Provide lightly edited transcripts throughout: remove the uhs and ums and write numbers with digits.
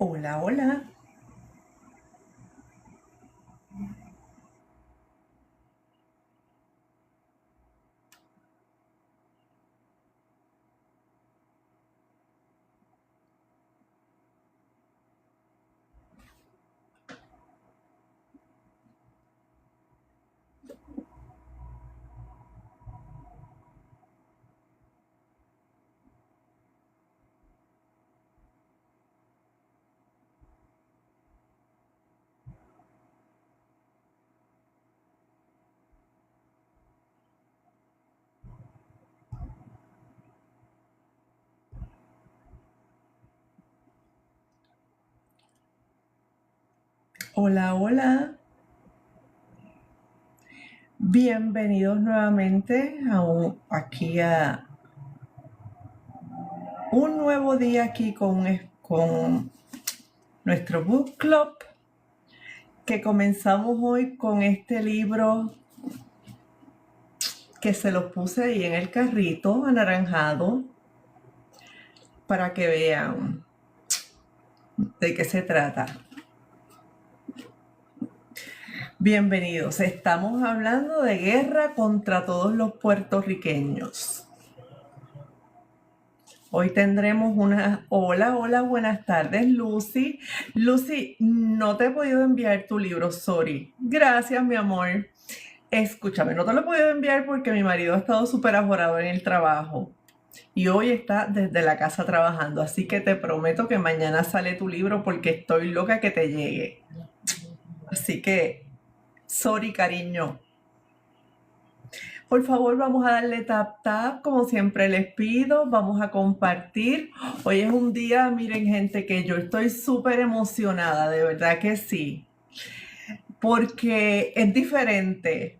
Hola, hola. Hola, hola. Bienvenidos nuevamente aquí a un nuevo día aquí con nuestro book club que comenzamos hoy con este libro que se lo puse ahí en el carrito anaranjado para que vean de qué se trata. Bienvenidos. Estamos hablando de guerra contra todos los puertorriqueños. Hoy tendremos una... Hola, hola, buenas tardes, Lucy. Lucy, no te he podido enviar tu libro, sorry. Gracias, mi amor. Escúchame, no te lo he podido enviar porque mi marido ha estado súper ajorado en el trabajo y hoy está desde la casa trabajando, así que te prometo que mañana sale tu libro porque estoy loca que te llegue. Así que, sorry, cariño. Por favor, vamos a darle tap tap, como siempre les pido, vamos a compartir. Hoy es un día, miren gente, que yo estoy súper emocionada, de verdad que sí, porque es diferente.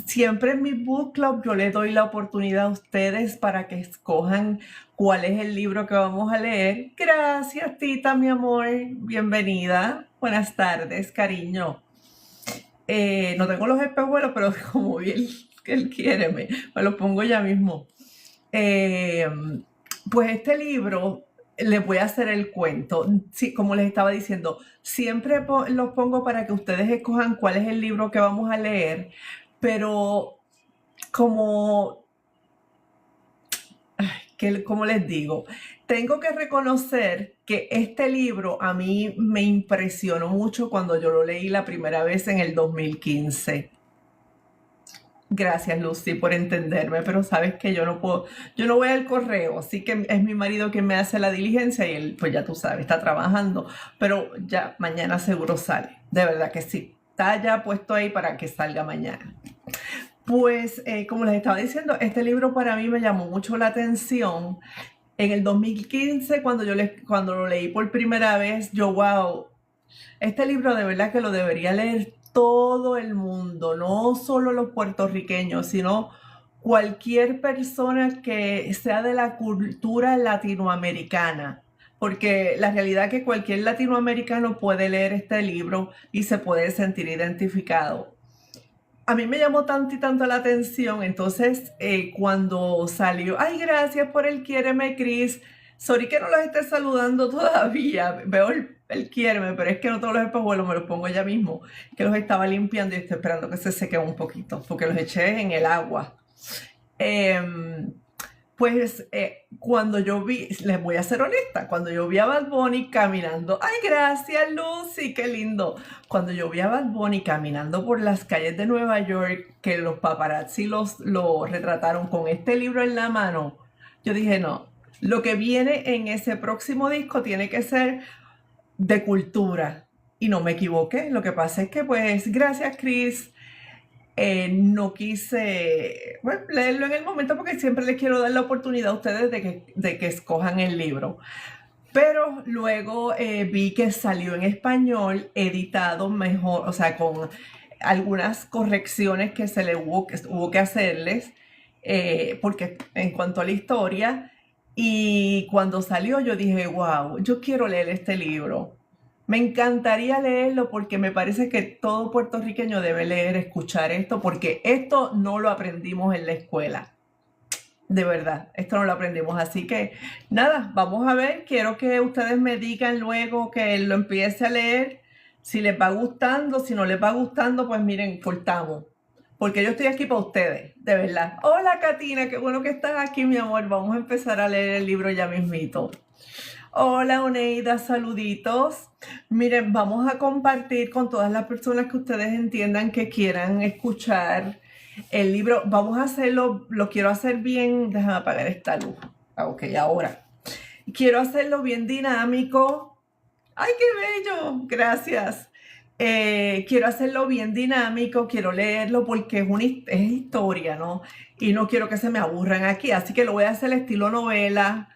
Siempre en mi book club yo les doy la oportunidad a ustedes para que escojan cuál es el libro que vamos a leer. Gracias, Tita, mi amor. Bienvenida. Buenas tardes, cariño. No tengo los espejuelos, pero como vi que él quiere, me los pongo ya mismo. Eh, pues este libro, les voy a hacer el cuento. Sí, como les estaba diciendo, siempre los pongo para que ustedes escojan cuál es el libro que vamos a leer, pero como, como les digo, tengo que reconocer que este libro a mí me impresionó mucho cuando yo lo leí la primera vez en el 2015. Gracias, Lucy, por entenderme, pero sabes que yo no puedo, yo no voy al correo, así que es mi marido quien me hace la diligencia y él, pues ya tú sabes, está trabajando, pero ya mañana seguro sale, de verdad que sí, está ya puesto ahí para que salga mañana. Pues, como les estaba diciendo, este libro para mí me llamó mucho la atención. En el 2015, cuando lo leí por primera vez, yo, wow, este libro de verdad que lo debería leer todo el mundo, no solo los puertorriqueños, sino cualquier persona que sea de la cultura latinoamericana. Porque la realidad es que cualquier latinoamericano puede leer este libro y se puede sentir identificado. A mí me llamó tanto y tanto la atención, entonces cuando salió, ay, gracias por el quiéreme, Cris. Sorry que no los esté saludando todavía, veo el quiéreme, pero es que no todos los espejuelos me los pongo ya mismo, que los estaba limpiando y estoy esperando que se sequen un poquito, porque los eché en el agua. Pues cuando yo vi, les voy a ser honesta, cuando yo vi a Bad Bunny caminando, ay, gracias, Lucy, qué lindo. Cuando yo vi a Bad Bunny caminando por las calles de Nueva York, que los paparazzi lo retrataron con este libro en la mano, yo dije, no, lo que viene en ese próximo disco tiene que ser de cultura. Y no me equivoqué, lo que pasa es que pues, gracias, Chris. No quise leerlo en el momento porque siempre les quiero dar la oportunidad a ustedes de que escojan el libro. Pero luego vi que salió en español, editado mejor, o sea, con algunas correcciones que hubo que hacerles, porque en cuanto a la historia, y cuando salió yo dije, wow, yo quiero leer este libro. Me encantaría leerlo porque me parece que todo puertorriqueño debe leer, escuchar esto, porque esto no lo aprendimos en la escuela. De verdad, esto no lo aprendimos. Así que nada, vamos a ver. Quiero que ustedes me digan luego que lo empiece a leer. Si les va gustando, si no les va gustando, pues miren, cortamos. Porque yo estoy aquí para ustedes, de verdad. Hola, Katina, qué bueno que estás aquí, mi amor. Vamos a empezar a leer el libro ya mismito. Hola, Oneida, saluditos. Miren, vamos a compartir con todas las personas que ustedes entiendan que quieran escuchar el libro. Vamos a hacerlo, lo quiero hacer bien. Déjame apagar esta luz. Ok, ahora. Quiero hacerlo bien dinámico. ¡Ay, qué bello! Gracias. Quiero hacerlo bien dinámico, quiero leerlo porque es historia, ¿no? Y no quiero que se me aburran aquí, así que lo voy a hacer estilo novela,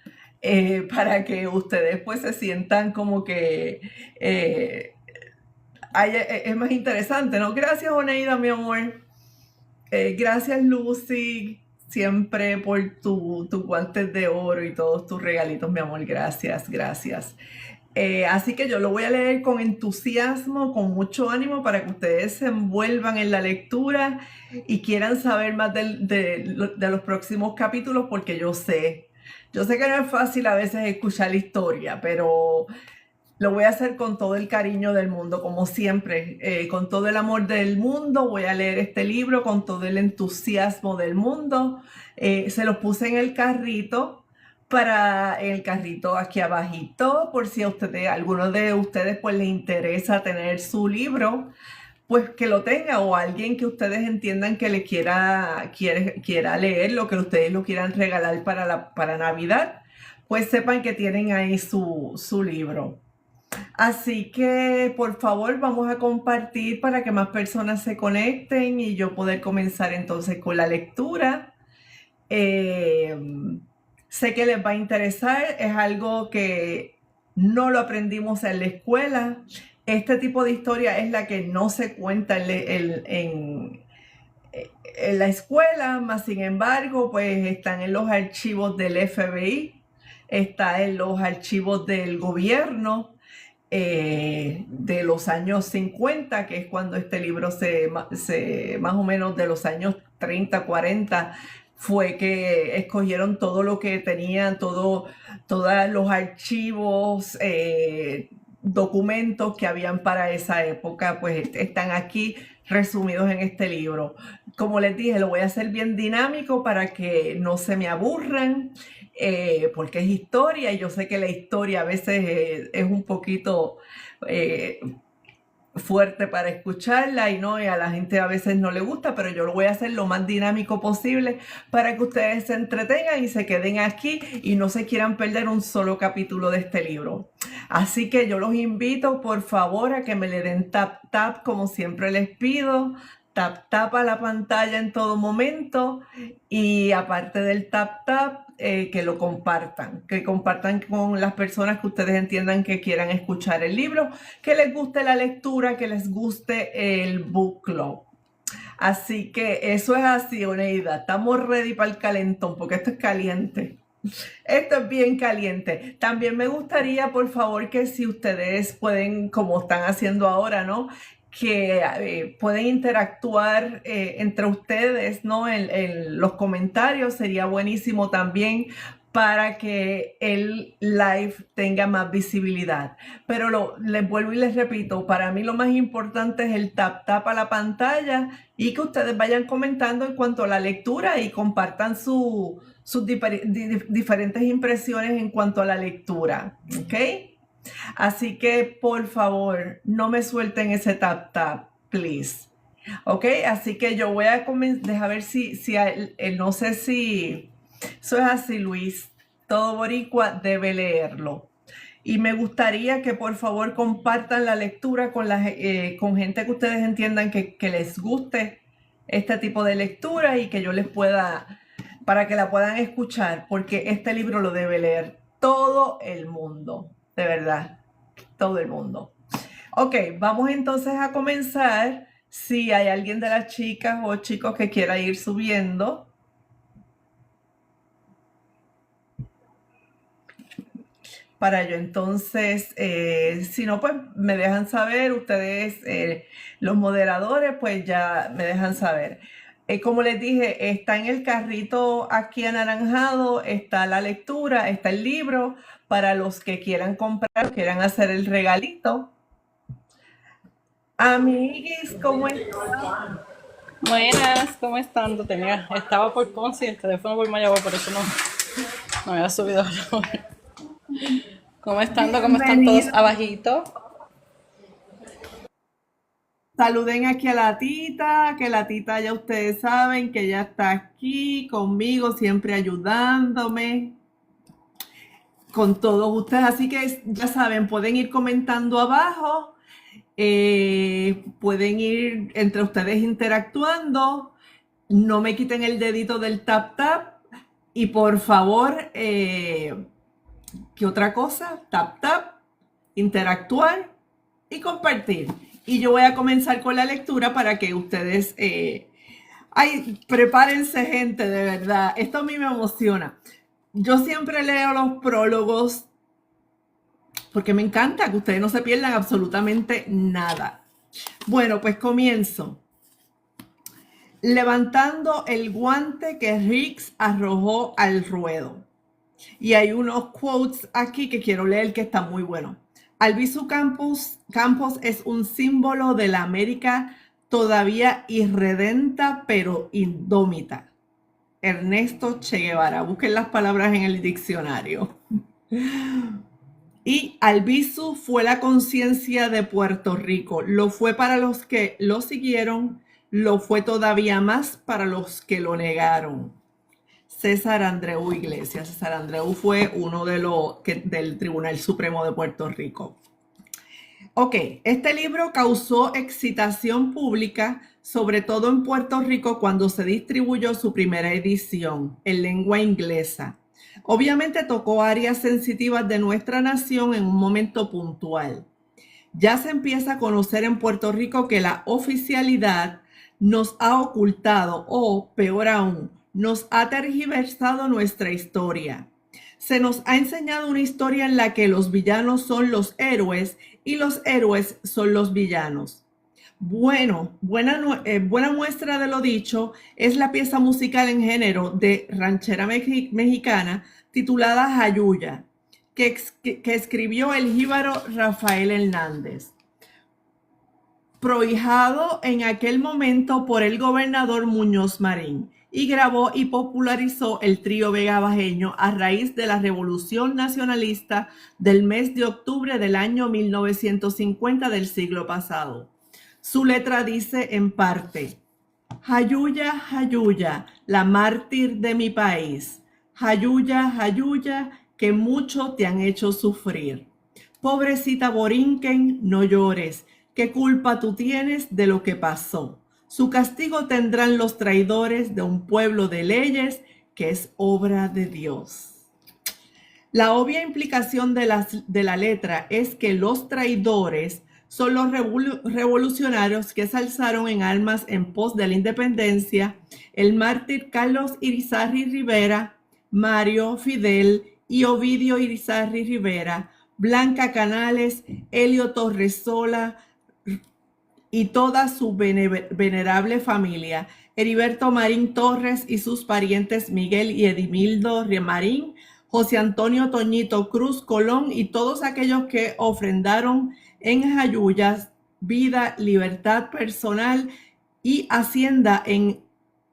para que ustedes pues se sientan como que eh, es más interesante, ¿no? Gracias, Oneida, mi amor. Gracias, Lucy, siempre por tus guantes de oro y todos tus regalitos, mi amor. Gracias, gracias. Así que yo lo voy a leer con entusiasmo, con mucho ánimo para que ustedes se envuelvan en la lectura y quieran saber más de los próximos capítulos, porque yo sé que no es fácil a veces escuchar la historia, pero lo voy a hacer con todo el cariño del mundo, como siempre, con todo el amor del mundo. Voy a leer este libro con todo el entusiasmo del mundo. Se los puse en el carrito, aquí abajito, por si a alguno de ustedes pues les interesa tener su libro, pues que lo tenga, o alguien que ustedes entiendan que le quiera leer, lo que ustedes lo quieran regalar para Navidad, pues sepan que tienen ahí su libro. Así que por favor vamos a compartir para que más personas se conecten y yo poder comenzar entonces con la lectura. Eh, Sé que les va a interesar, es algo que no lo aprendimos en la escuela. Este tipo de historia es la que no se cuenta en la escuela, más sin embargo, pues están en los archivos del FBI, está en los archivos del gobierno, de los años 50, que es cuando este libro más o menos de los años 30, 40, fue que escogieron todo lo que tenían, todos los archivos, documentos que habían para esa época, pues están aquí resumidos en este libro. Como les dije, lo voy a hacer bien dinámico para que no se me aburran, porque es historia y yo sé que la historia a veces es un poquito eh, fuerte para escucharla y a la gente a veces no le gusta, pero yo lo voy a hacer lo más dinámico posible para que ustedes se entretengan y se queden aquí y no se quieran perder un solo capítulo de este libro. Así que yo los invito por favor a que me le den tap tap, como siempre les pido. Tap tap a la pantalla en todo momento, y aparte del tap tap, que compartan con las personas que ustedes entiendan que quieran escuchar el libro, que les guste la lectura, que les guste el book club. Así que eso es así, Oneida. Estamos ready para el calentón, porque esto es caliente. Esto es bien caliente. También me gustaría, por favor, que si ustedes pueden, como están haciendo ahora, ¿no? Que pueden interactuar entre ustedes, ¿no? En los comentarios, sería buenísimo también para que el live tenga más visibilidad. Pero les vuelvo y les repito, para mí lo más importante es el tap tap a la pantalla y que ustedes vayan comentando en cuanto a la lectura y compartan sus diferentes impresiones en cuanto a la lectura, ¿ok? Así que por favor, no me suelten ese tap tap, please. Ok, así que yo voy a comenzar, deja ver no sé si eso es así, Luis. Todo boricua debe leerlo. Y me gustaría que por favor compartan la lectura con gente que ustedes entiendan que les guste este tipo de lectura y que yo les pueda, para que la puedan escuchar, porque este libro lo debe leer todo el mundo, de verdad, todo el mundo. Ok, vamos entonces a comenzar. Si hay alguien de las chicas o chicos que quiera ir subiendo, para yo entonces, si no, pues me dejan saber, ustedes, los moderadores, pues ya me dejan saber. Como les dije, está en el carrito aquí anaranjado, está la lectura, está el libro para los que quieran comprar, quieran hacer el regalito. Amiguis, ¿cómo están? Buenas, ¿cómo están? Estaba por Ponce y el teléfono por Mayagüez, por eso no había subido ahora. ¿Cómo están? ¿Cómo están todos Bienvenidos. abajito? Saluden aquí a la tita, que la tita ya ustedes saben que ya está aquí conmigo, siempre ayudándome con todos ustedes. Así que ya saben, pueden ir comentando abajo, pueden ir entre ustedes interactuando. No me quiten el dedito del tap tap. Y por favor, ¿qué otra cosa? Tap tap, interactuar y compartir. Y yo voy a comenzar con la lectura para que ustedes... ay, prepárense, gente, de verdad. Esto a mí me emociona. Yo siempre leo los prólogos porque me encanta que ustedes no se pierdan absolutamente nada. Bueno, pues comienzo. Levantando el guante que Riggs arrojó al ruedo. Y hay unos quotes aquí que quiero leer que está muy bueno. Albizu Campos es un símbolo de la América todavía irredenta pero indómita. Ernesto Che Guevara. Busquen las palabras en el diccionario. Y Albizu fue la conciencia de Puerto Rico. Lo fue para los que lo siguieron, lo fue todavía más para los que lo negaron. César Andreu Iglesias. César Andreu fue uno de los del Tribunal Supremo de Puerto Rico. Ok, este libro causó excitación pública, sobre todo en Puerto Rico cuando se distribuyó su primera edición en lengua inglesa. Obviamente tocó áreas sensitivas de nuestra nación en un momento puntual. Ya se empieza a conocer en Puerto Rico que la oficialidad nos ha ocultado o, peor aún, nos ha tergiversado nuestra historia. Se nos ha enseñado una historia en la que los villanos son los héroes y los héroes son los villanos. Bueno, buena muestra de lo dicho es la pieza musical en género de ranchera mexicana titulada Jayuya, que escribió el jíbaro Rafael Hernández, prohijado en aquel momento por el gobernador Muñoz Marín, y grabó y popularizó el trío vegabajeño a raíz de la Revolución Nacionalista del mes de octubre del año 1950 del siglo pasado. Su letra dice en parte: Jayuya, Jayuya, la mártir de mi país. Jayuya, Jayuya, que mucho te han hecho sufrir. Pobrecita Borinquen, no llores. ¿Qué culpa tú tienes de lo que pasó? Su castigo tendrán los traidores de un pueblo de leyes que es obra de Dios. La obvia implicación de la letra es que los traidores son los revolucionarios que se alzaron en armas en pos de la independencia, el mártir Carlos Irizarry Rivera, Mario Fidel y Ovidio Irizarry Rivera, Blanca Canales, Helio Torresola y toda su venerable familia, Heriberto Marín Torres y sus parientes Miguel y Edimildo Marín, José Antonio Toñito Cruz Colón y todos aquellos que ofrendaron en Jayuya vida, libertad personal y hacienda en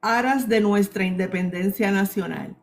aras de nuestra independencia nacional.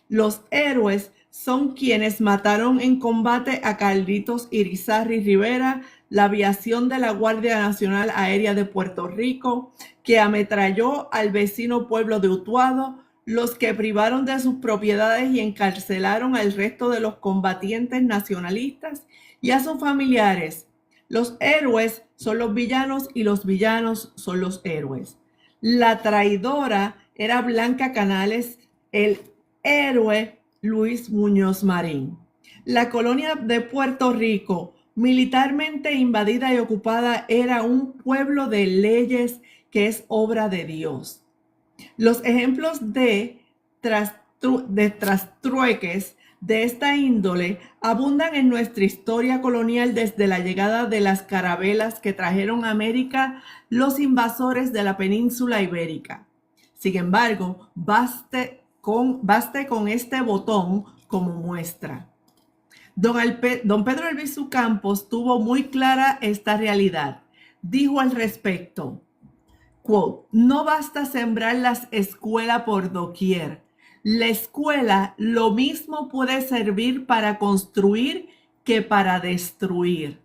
Los héroes son quienes mataron en combate a Carlitos Irizarry Rivera, la aviación de la Guardia Nacional Aérea de Puerto Rico, que ametralló al vecino pueblo de Utuado, los que privaron de sus propiedades y encarcelaron al resto de los combatientes nacionalistas y a sus familiares. Los héroes son los villanos y los villanos son los héroes. La traidora era Blanca Canales, el héroe Luis Muñoz Marín. La colonia de Puerto Rico, militarmente invadida y ocupada, era un pueblo de leyes que es obra de Dios. Los ejemplos de trastrueques de esta índole abundan en nuestra historia colonial desde la llegada de las carabelas que trajeron a América los invasores de la península ibérica. Sin embargo, baste con este botón como muestra. Don Pedro Albizu Campos tuvo muy clara esta realidad. Dijo al respecto, quote, no basta sembrar las escuelas por doquier. La escuela lo mismo puede servir para construir que para destruir.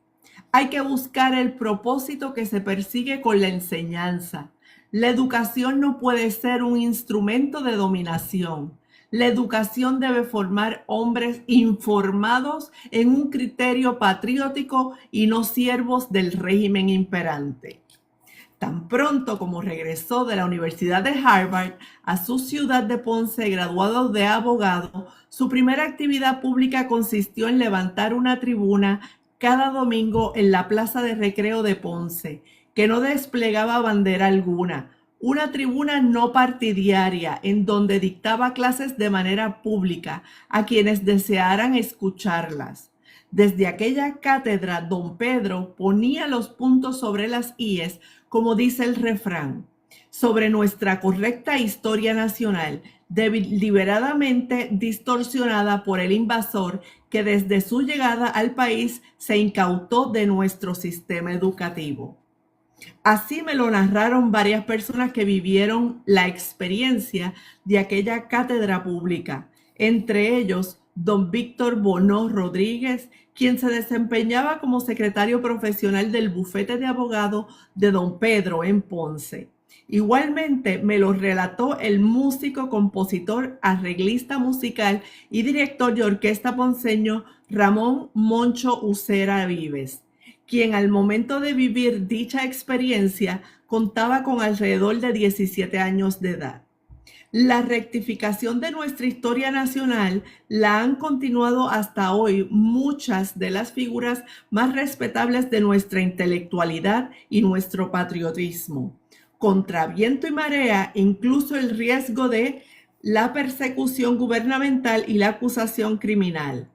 Hay que buscar el propósito que se persigue con la enseñanza. La educación no puede ser un instrumento de dominación. La educación debe formar hombres informados en un criterio patriótico y no siervos del régimen imperante. Tan pronto como regresó de la Universidad de Harvard a su ciudad de Ponce, graduado de abogado, su primera actividad pública consistió en levantar una tribuna cada domingo en la plaza de recreo de Ponce, que no desplegaba bandera alguna, una tribuna no partidaria en donde dictaba clases de manera pública a quienes desearan escucharlas. Desde aquella cátedra, don Pedro ponía los puntos sobre las íes, como dice el refrán, sobre nuestra correcta historia nacional, deliberadamente distorsionada por el invasor que desde su llegada al país se incautó de nuestro sistema educativo. Así me lo narraron varias personas que vivieron la experiencia de aquella cátedra pública, entre ellos don Víctor Bonó Rodríguez, quien se desempeñaba como secretario profesional del bufete de abogados de don Pedro en Ponce. Igualmente me lo relató el músico, compositor, arreglista musical y director de orquesta ponceño Ramón Moncho Ucera Vives, quien al momento de vivir dicha experiencia contaba con alrededor de 17 años de edad. La rectificación de nuestra historia nacional la han continuado hasta hoy muchas de las figuras más respetables de nuestra intelectualidad y nuestro patriotismo. Contra viento y marea, incluso el riesgo de la persecución gubernamental y la acusación criminal.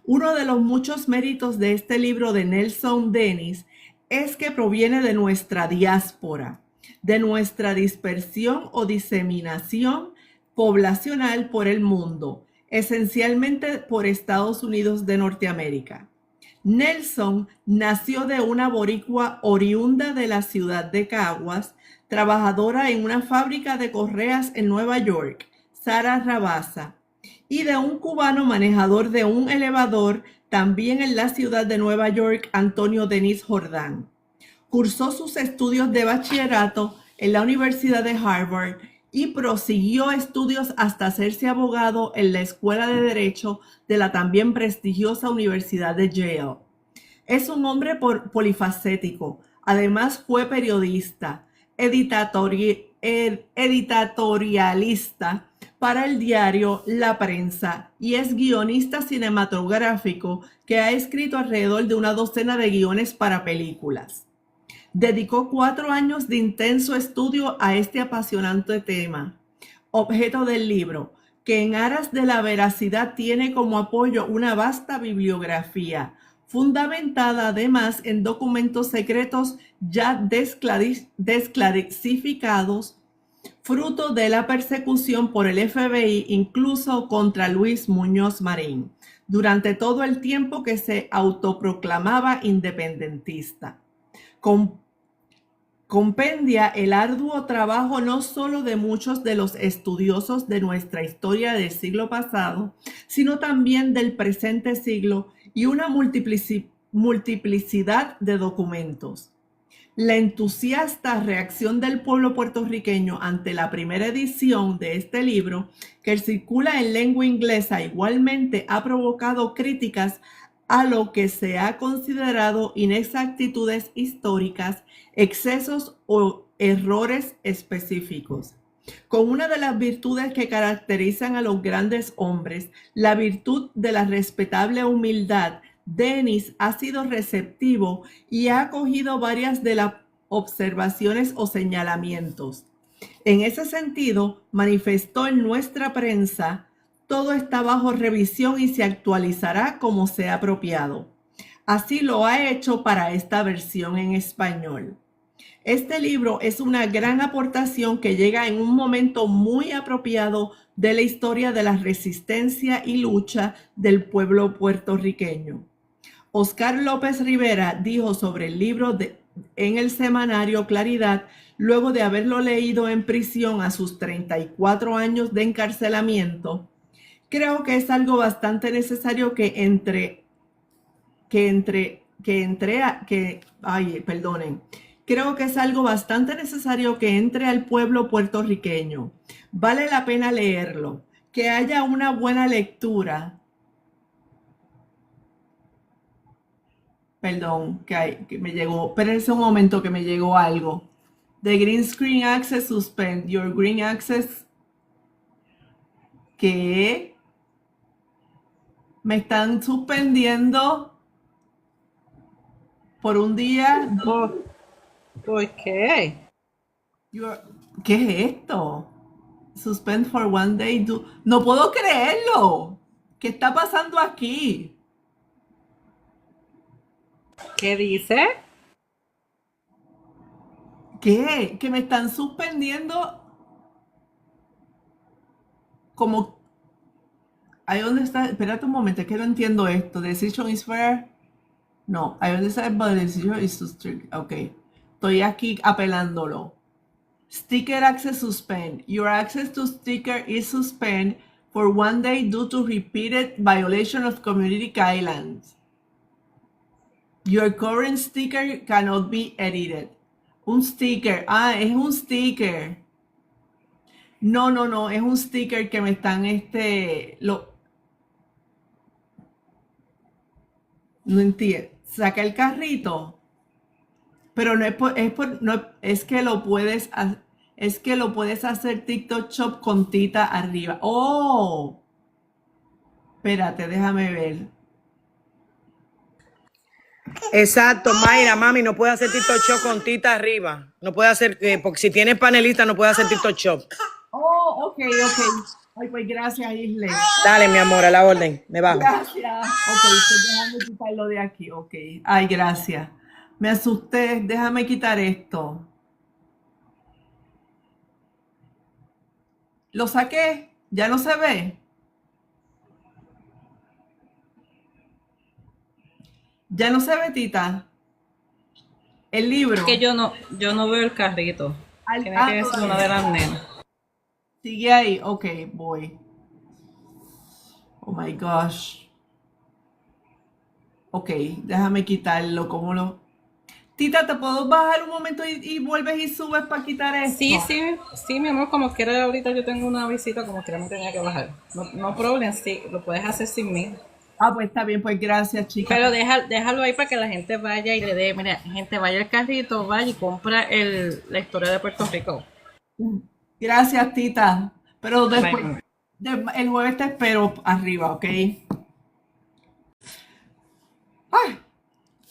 Uno de los muchos méritos de este libro de Nelson Denis es que proviene de nuestra diáspora, de nuestra dispersión o diseminación poblacional por el mundo, esencialmente por Estados Unidos de Norteamérica. Nelson nació de una boricua oriunda de la ciudad de Caguas, trabajadora en una fábrica de correas en Nueva York, Sara Rabasa, y de un cubano manejador de un elevador también en la ciudad de Nueva York, Antonio Denis Jordán. Cursó sus estudios de bachillerato en la Universidad de Harvard y prosiguió estudios hasta hacerse abogado en la Escuela de Derecho de la también prestigiosa Universidad de Yale. Es un hombre polifacético. Además fue periodista, editorialista para el diario La Prensa y es guionista cinematográfico que ha escrito alrededor de una docena de guiones para películas. Dedicó 4 años de intenso estudio a este apasionante tema, objeto del libro, que en aras de la veracidad tiene como apoyo una vasta bibliografía, fundamentada además en documentos secretos ya desclasificados, fruto de la persecución por el FBI incluso contra Luis Muñoz Marín, durante todo el tiempo que se autoproclamaba independentista. Compendia el arduo trabajo no solo de muchos de los estudiosos de nuestra historia del siglo pasado, sino también del presente siglo y una multiplicidad de documentos. La entusiasta reacción del pueblo puertorriqueño ante la primera edición de este libro, que circula en lengua inglesa, igualmente ha provocado críticas a lo que se ha considerado inexactitudes históricas, excesos o errores específicos. Con una de las virtudes que caracterizan a los grandes hombres, la virtud de la respetable humildad, Denis ha sido receptivo y ha acogido varias de las observaciones o señalamientos. En ese sentido, manifestó en nuestra prensa: todo está bajo revisión y se actualizará como sea apropiado. Así lo ha hecho para esta versión en español. Este libro es una gran aportación que llega en un momento muy apropiado de la historia de la resistencia y lucha del pueblo puertorriqueño. Oscar López Rivera dijo sobre el libro en el semanario Claridad, luego de haberlo leído en prisión a sus 34 años de encarcelamiento: creo que es algo bastante necesario Creo que es algo bastante necesario que entre al pueblo puertorriqueño. Vale la pena leerlo. Que haya una buena lectura. Perdón, que me llegó. Espérense un momento que me llegó algo. The Green Screen Access suspend. Your Green Access. ¿Qué? Me están suspendiendo por un día. ¿Por qué? ¿Qué es esto? Suspend for one day. No puedo creerlo. ¿Qué está pasando aquí? ¿Qué dice? ¿Qué? Que me están suspendiendo como... ¿Ahí dónde está? Espérate un momento, es que no entiendo esto. Decision is fair. No, ahí dónde está, but the decision is to strict. Ok. Estoy aquí apelándolo. Sticker access suspend. Your access to sticker is suspend for one day due to repeated violation of community guidelines. Your current sticker cannot be edited. Un sticker. Ah, es un sticker. No, es un sticker que me están, no entiendo. Saca el carrito. Pero no no, es que lo puedes hacer TikTok Shop con Tita arriba. Oh, espérate, déjame ver. Exacto, Mayra, mami, no puede hacer TikTok Shop con Tita arriba. No puede hacer, porque si tienes panelista, no puede hacer TikTok Shop. Oh, ok. Ay, pues gracias, Isle. Dale, mi amor, a la orden. Me bajo. Gracias. Ok, estoy dejando quitarlo de aquí. Ok. Ay, gracias. Me asusté. Déjame quitar esto. Lo saqué. Ya no se ve. Ya no se ve, Tita. El libro. Es que yo no veo el carrito. Tiene que ser una de las nenas. Sigue ahí. Ok, voy. Oh my gosh. Ok, déjame quitarlo. ¿Cómo lo...? Tita, ¿te puedo bajar un momento y vuelves y subes para quitar esto? Sí, mi amor, como quiera ahorita yo tengo una visita, como quiera me tenía que bajar. No problema, sí, lo puedes hacer sin mí. Ah, pues está bien, pues gracias, chicas. Pero déjalo ahí para que la gente vaya y le dé, mira, gente, vaya al carrito, vaya y compra la historia de Puerto Rico. Gracias, Tita. Pero después, Bueno. el jueves te espero arriba, ¿ok? ¡Ay!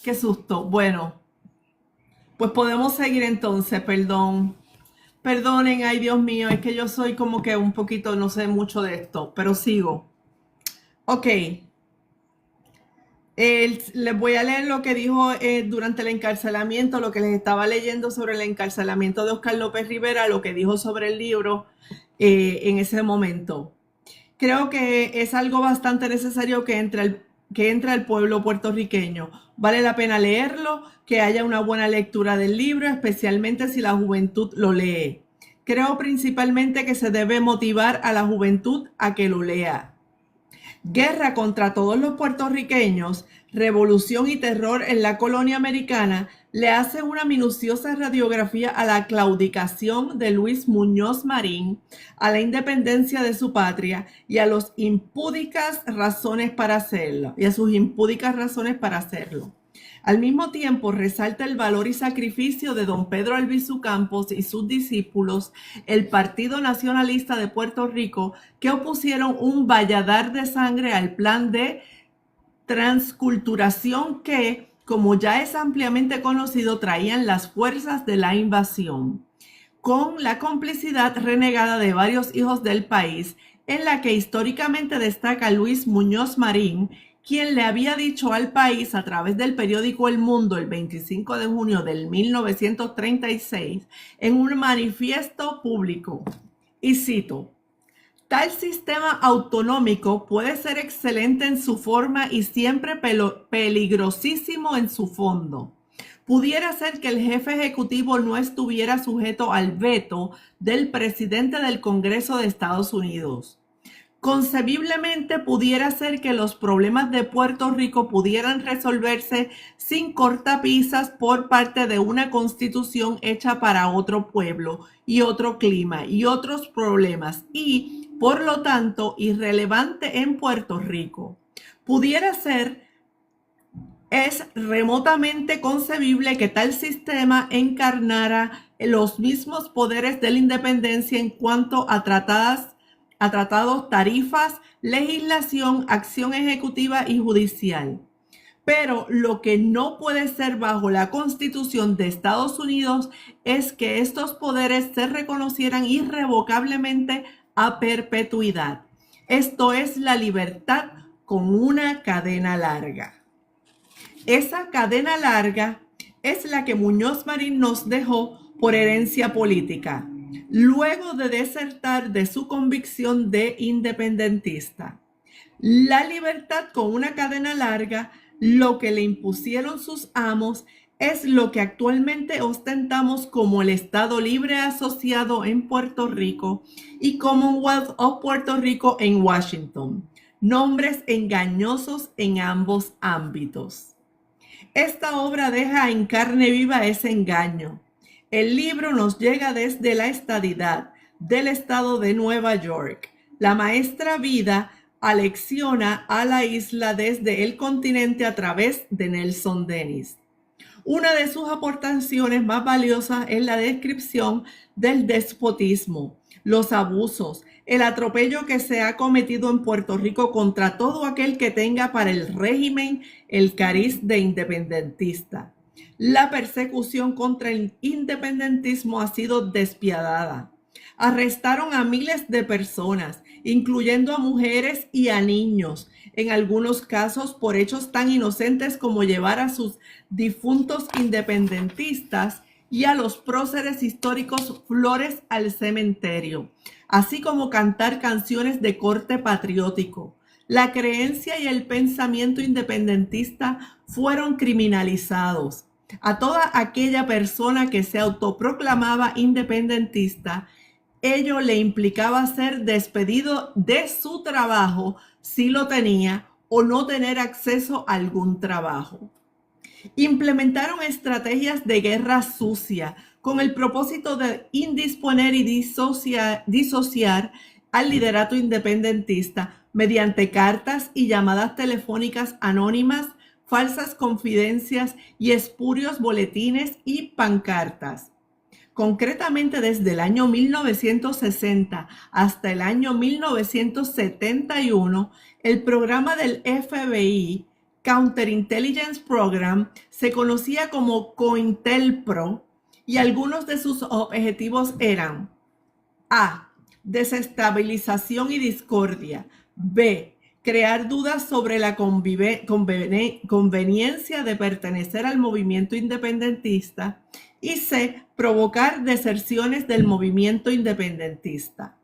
¡Qué susto! Bueno, pues podemos seguir entonces, perdón. Perdonen, ay Dios mío, es que yo soy como que un poquito, no sé mucho de esto, pero sigo. Ok. Les voy a leer lo que dijo durante el encarcelamiento, lo que les estaba leyendo sobre el encarcelamiento de Oscar López Rivera, lo que dijo sobre el libro en ese momento. Creo que es algo bastante necesario que entre al pueblo puertorriqueño. Vale la pena leerlo, que haya una buena lectura del libro, especialmente si la juventud lo lee. Creo principalmente que se debe motivar a la juventud a que lo lea. Guerra contra todos los puertorriqueños, revolución y terror en la colonia americana le hace una minuciosa radiografía a la claudicación de Luis Muñoz Marín, a la independencia de su patria y a sus impúdicas razones para hacerlo. Al mismo tiempo, resalta el valor y sacrificio de don Pedro Albizu Campos y sus discípulos, el Partido Nacionalista de Puerto Rico, que opusieron un valladar de sangre al plan de transculturación que, como ya es ampliamente conocido, traían las fuerzas de la invasión, con la complicidad renegada de varios hijos del país, en la que históricamente destaca Luis Muñoz Marín, quien le había dicho al país a través del periódico El Mundo el 25 de junio del 1936 en un manifiesto público, y cito: tal sistema autonómico puede ser excelente en su forma y siempre peligrosísimo en su fondo. Pudiera ser que el jefe ejecutivo no estuviera sujeto al veto del presidente del Congreso de Estados Unidos. Concebiblemente pudiera ser que los problemas de Puerto Rico pudieran resolverse sin cortapisas por parte de una constitución hecha para otro pueblo y otro clima y otros problemas y, por lo tanto, irrelevante en Puerto Rico. Pudiera ser, es remotamente concebible que tal sistema encarnara los mismos poderes de la independencia en cuanto a tratados, tarifas, legislación, acción ejecutiva y judicial. Pero lo que no puede ser bajo la Constitución de Estados Unidos es que estos poderes se reconocieran irrevocablemente a perpetuidad. Esto es la libertad con una cadena larga. Esa cadena larga es la que Muñoz Marín nos dejó por herencia política, luego de desertar de su convicción de independentista. La libertad con una cadena larga, lo que le impusieron sus amos, es lo que actualmente ostentamos como el Estado Libre Asociado en Puerto Rico y Commonwealth of Puerto Rico en Washington. Nombres engañosos en ambos ámbitos. Esta obra deja en carne viva ese engaño. El libro nos llega desde la estadidad del estado de Nueva York. La maestra vida alecciona a la isla desde el continente a través de Nelson Denis. Una de sus aportaciones más valiosas es la descripción del despotismo, los abusos, el atropello que se ha cometido en Puerto Rico contra todo aquel que tenga para el régimen el cariz de independentista. La persecución contra el independentismo ha sido despiadada. Arrestaron a miles de personas, incluyendo a mujeres y a niños, en algunos casos por hechos tan inocentes como llevar a sus difuntos independentistas y a los próceres históricos flores al cementerio, así como cantar canciones de corte patriótico. La creencia y el pensamiento independentista fueron criminalizados. A toda aquella persona que se autoproclamaba independentista, ello le implicaba ser despedido de su trabajo si lo tenía o no tener acceso a algún trabajo. Implementaron estrategias de guerra sucia con el propósito de indisponer y disociar al liderato independentista mediante cartas y llamadas telefónicas anónimas, falsas confidencias y espurios boletines y pancartas. Concretamente, desde el año 1960 hasta el año 1971, el programa del FBI, Counterintelligence Program, se conocía como COINTELPRO, y algunos de sus objetivos eran: A. Desestabilización y discordia. B. Crear dudas sobre la conveniencia de pertenecer al movimiento independentista. Y C. Provocar deserciones del movimiento independentista.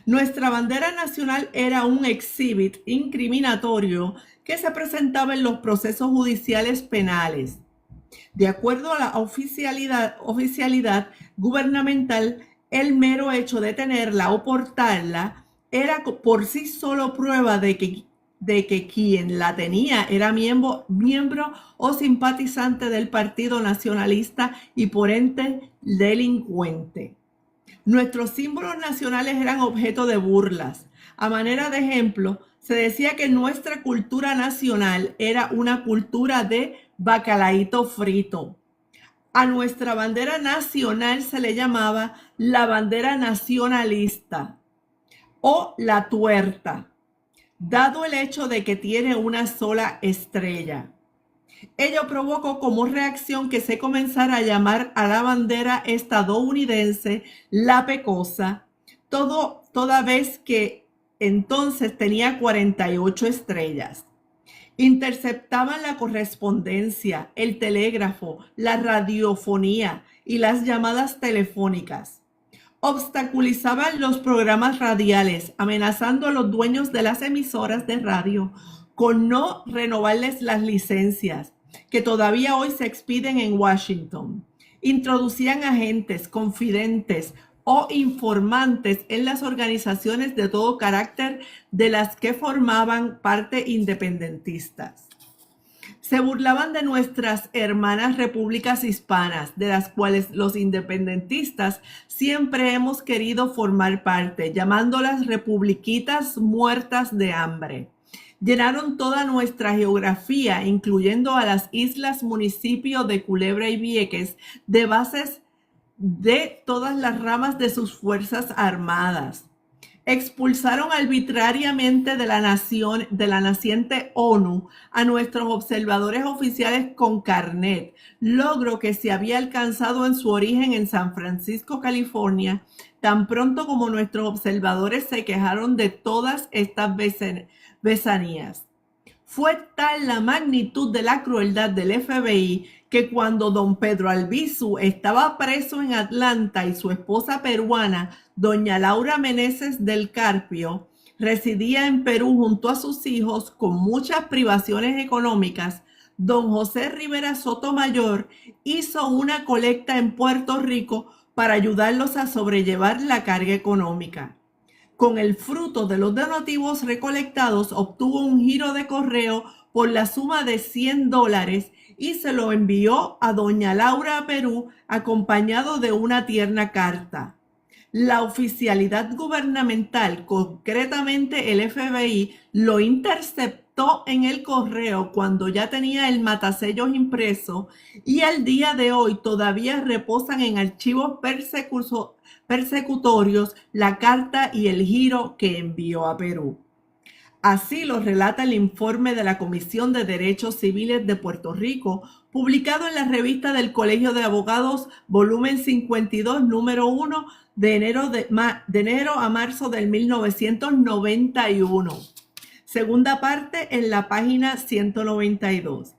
Nuestra bandera nacional era un exhibit incriminatorio que se presentaba en los procesos judiciales penales. De acuerdo a la oficialidad gubernamental, el mero hecho de tenerla o portarla era por sí solo prueba de que quien la tenía era miembro o simpatizante del Partido Nacionalista y por ende delincuente. Nuestros símbolos nacionales eran objeto de burlas. A manera de ejemplo, se decía que nuestra cultura nacional era una cultura de bacalaíto frito. A nuestra bandera nacional se le llamaba la bandera nacionalista o la tuerta, dado el hecho de que tiene una sola estrella. Ello provocó como reacción que se comenzara a llamar a la bandera estadounidense la pecosa, toda vez que entonces tenía 48 estrellas. Interceptaban la correspondencia, el telégrafo, la radiofonía y las llamadas telefónicas. Obstaculizaban los programas radiales, amenazando a los dueños de las emisoras de radio con no renovarles las licencias, que todavía hoy se expiden en Washington. Introducían agentes, confidentes o informantes en las organizaciones de todo carácter de las que formaban parte independentistas. Se burlaban de nuestras hermanas repúblicas hispanas, de las cuales los independentistas siempre hemos querido formar parte, llamándolas republiquitas muertas de hambre. Llenaron toda nuestra geografía, incluyendo a las islas municipio de Culebra y Vieques, de bases de todas las ramas de sus fuerzas armadas. Expulsaron arbitrariamente de la naciente ONU a nuestros observadores oficiales con carnet, logro que se había alcanzado en su origen en San Francisco, California, tan pronto como nuestros observadores se quejaron de todas estas besanías. Fue tal la magnitud de la crueldad del FBI que cuando don Pedro Albizu estaba preso en Atlanta y su esposa peruana, doña Laura Meneses del Carpio, residía en Perú junto a sus hijos con muchas privaciones económicas, don José Rivera Sotomayor hizo una colecta en Puerto Rico para ayudarlos a sobrellevar la carga económica. Con el fruto de los donativos recolectados, obtuvo un giro de correo por la suma de $100 y se lo envió a doña Laura a Perú, acompañado de una tierna carta. La oficialidad gubernamental, concretamente el FBI, lo interceptó en el correo cuando ya tenía el matasellos impreso y al día de hoy todavía reposan en archivos persecutorios la carta y el giro que envió a Perú. Así lo relata el informe de la Comisión de Derechos Civiles de Puerto Rico, publicado en la revista del Colegio de Abogados, volumen 52, número 1, de enero a marzo del 1991. Segunda parte en la página 192.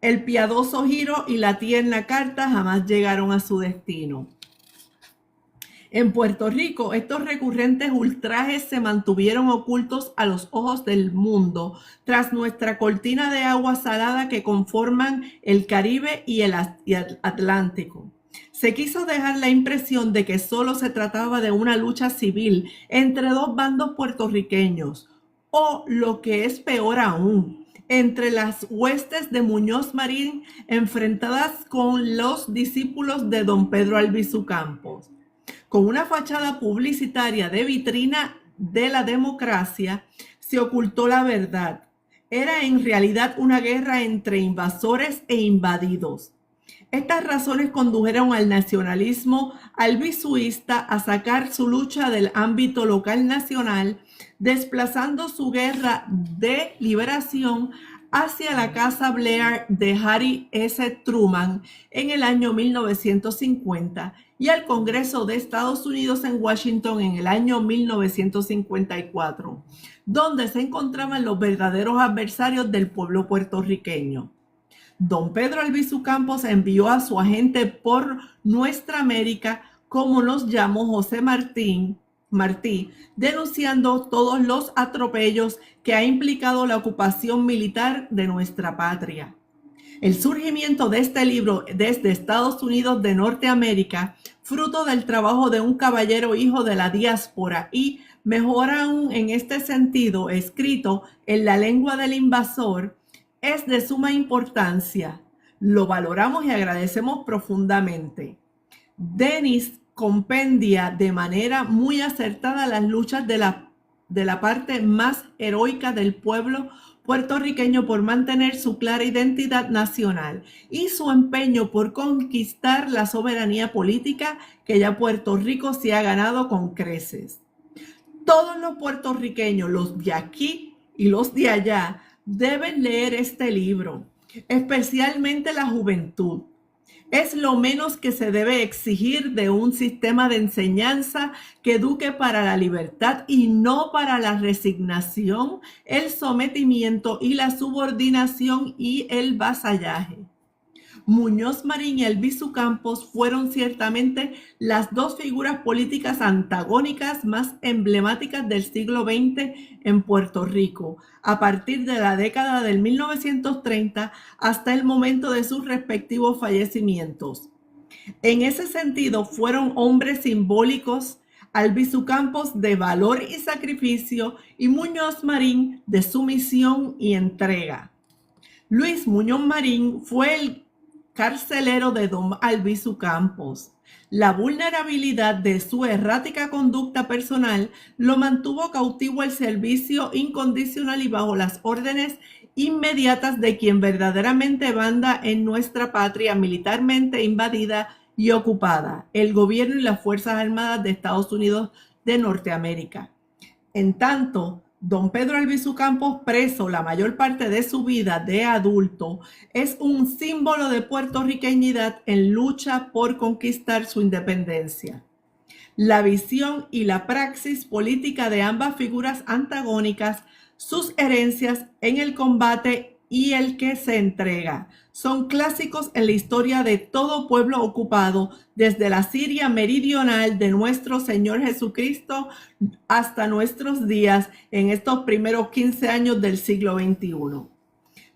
El piadoso giro y la tierna carta jamás llegaron a su destino. En Puerto Rico, estos recurrentes ultrajes se mantuvieron ocultos a los ojos del mundo tras nuestra cortina de agua salada que conforman el Caribe y el Atlántico. Se quiso dejar la impresión de que solo se trataba de una lucha civil entre dos bandos puertorriqueños, o lo que es peor aún, entre las huestes de Muñoz Marín enfrentadas con los discípulos de don Pedro Albizu Campos. Con una fachada publicitaria de vitrina de la democracia, se ocultó la verdad. Era en realidad una guerra entre invasores e invadidos. Estas razones condujeron al nacionalismo albizuista a sacar su lucha del ámbito local nacional, desplazando su guerra de liberación hacia la Casa Blair de Harry S. Truman en el año 1950 y al Congreso de Estados Unidos en Washington en el año 1954, donde se encontraban los verdaderos adversarios del pueblo puertorriqueño. Don Pedro Albizu Campos envió a su agente por Nuestra América, como nos llamó José Martí, denunciando todos los atropellos que ha implicado la ocupación militar de nuestra patria. El surgimiento de este libro desde Estados Unidos de Norteamérica, fruto del trabajo de un caballero hijo de la diáspora y, mejor aún en este sentido, escrito en la lengua del invasor, es de suma importancia. Lo valoramos y agradecemos profundamente. Denis compendia de manera muy acertada las luchas de la parte más heroica del pueblo puertorriqueño por mantener su clara identidad nacional y su empeño por conquistar la soberanía política que ya Puerto Rico se ha ganado con creces. Todos los puertorriqueños, los de aquí y los de allá, deben leer este libro, especialmente la juventud. Es lo menos que se debe exigir de un sistema de enseñanza que eduque para la libertad y no para la resignación, el sometimiento y la subordinación y el vasallaje. Muñoz Marín y Albizu Campos fueron ciertamente las dos figuras políticas antagónicas más emblemáticas del siglo XX en Puerto Rico, a partir de la década del 1930 hasta el momento de sus respectivos fallecimientos. En ese sentido, fueron hombres simbólicos, Albizu Campos de valor y sacrificio y Muñoz Marín de sumisión y entrega. Luis Muñoz Marín fue el carcelero de don Albizu Campos. La vulnerabilidad de su errática conducta personal lo mantuvo cautivo al servicio incondicional y bajo las órdenes inmediatas de quien verdaderamente manda en nuestra patria militarmente invadida y ocupada, el gobierno y las Fuerzas Armadas de Estados Unidos de Norteamérica. En tanto, don Pedro Albizu Campos, preso la mayor parte de su vida de adulto, es un símbolo de puertorriqueñidad en lucha por conquistar su independencia. La visión y la praxis política de ambas figuras antagónicas, sus herencias en el combate y el que se entrega, son clásicos en la historia de todo pueblo ocupado, desde la Siria meridional de nuestro Señor Jesucristo hasta nuestros días en estos primeros 15 años del siglo XXI.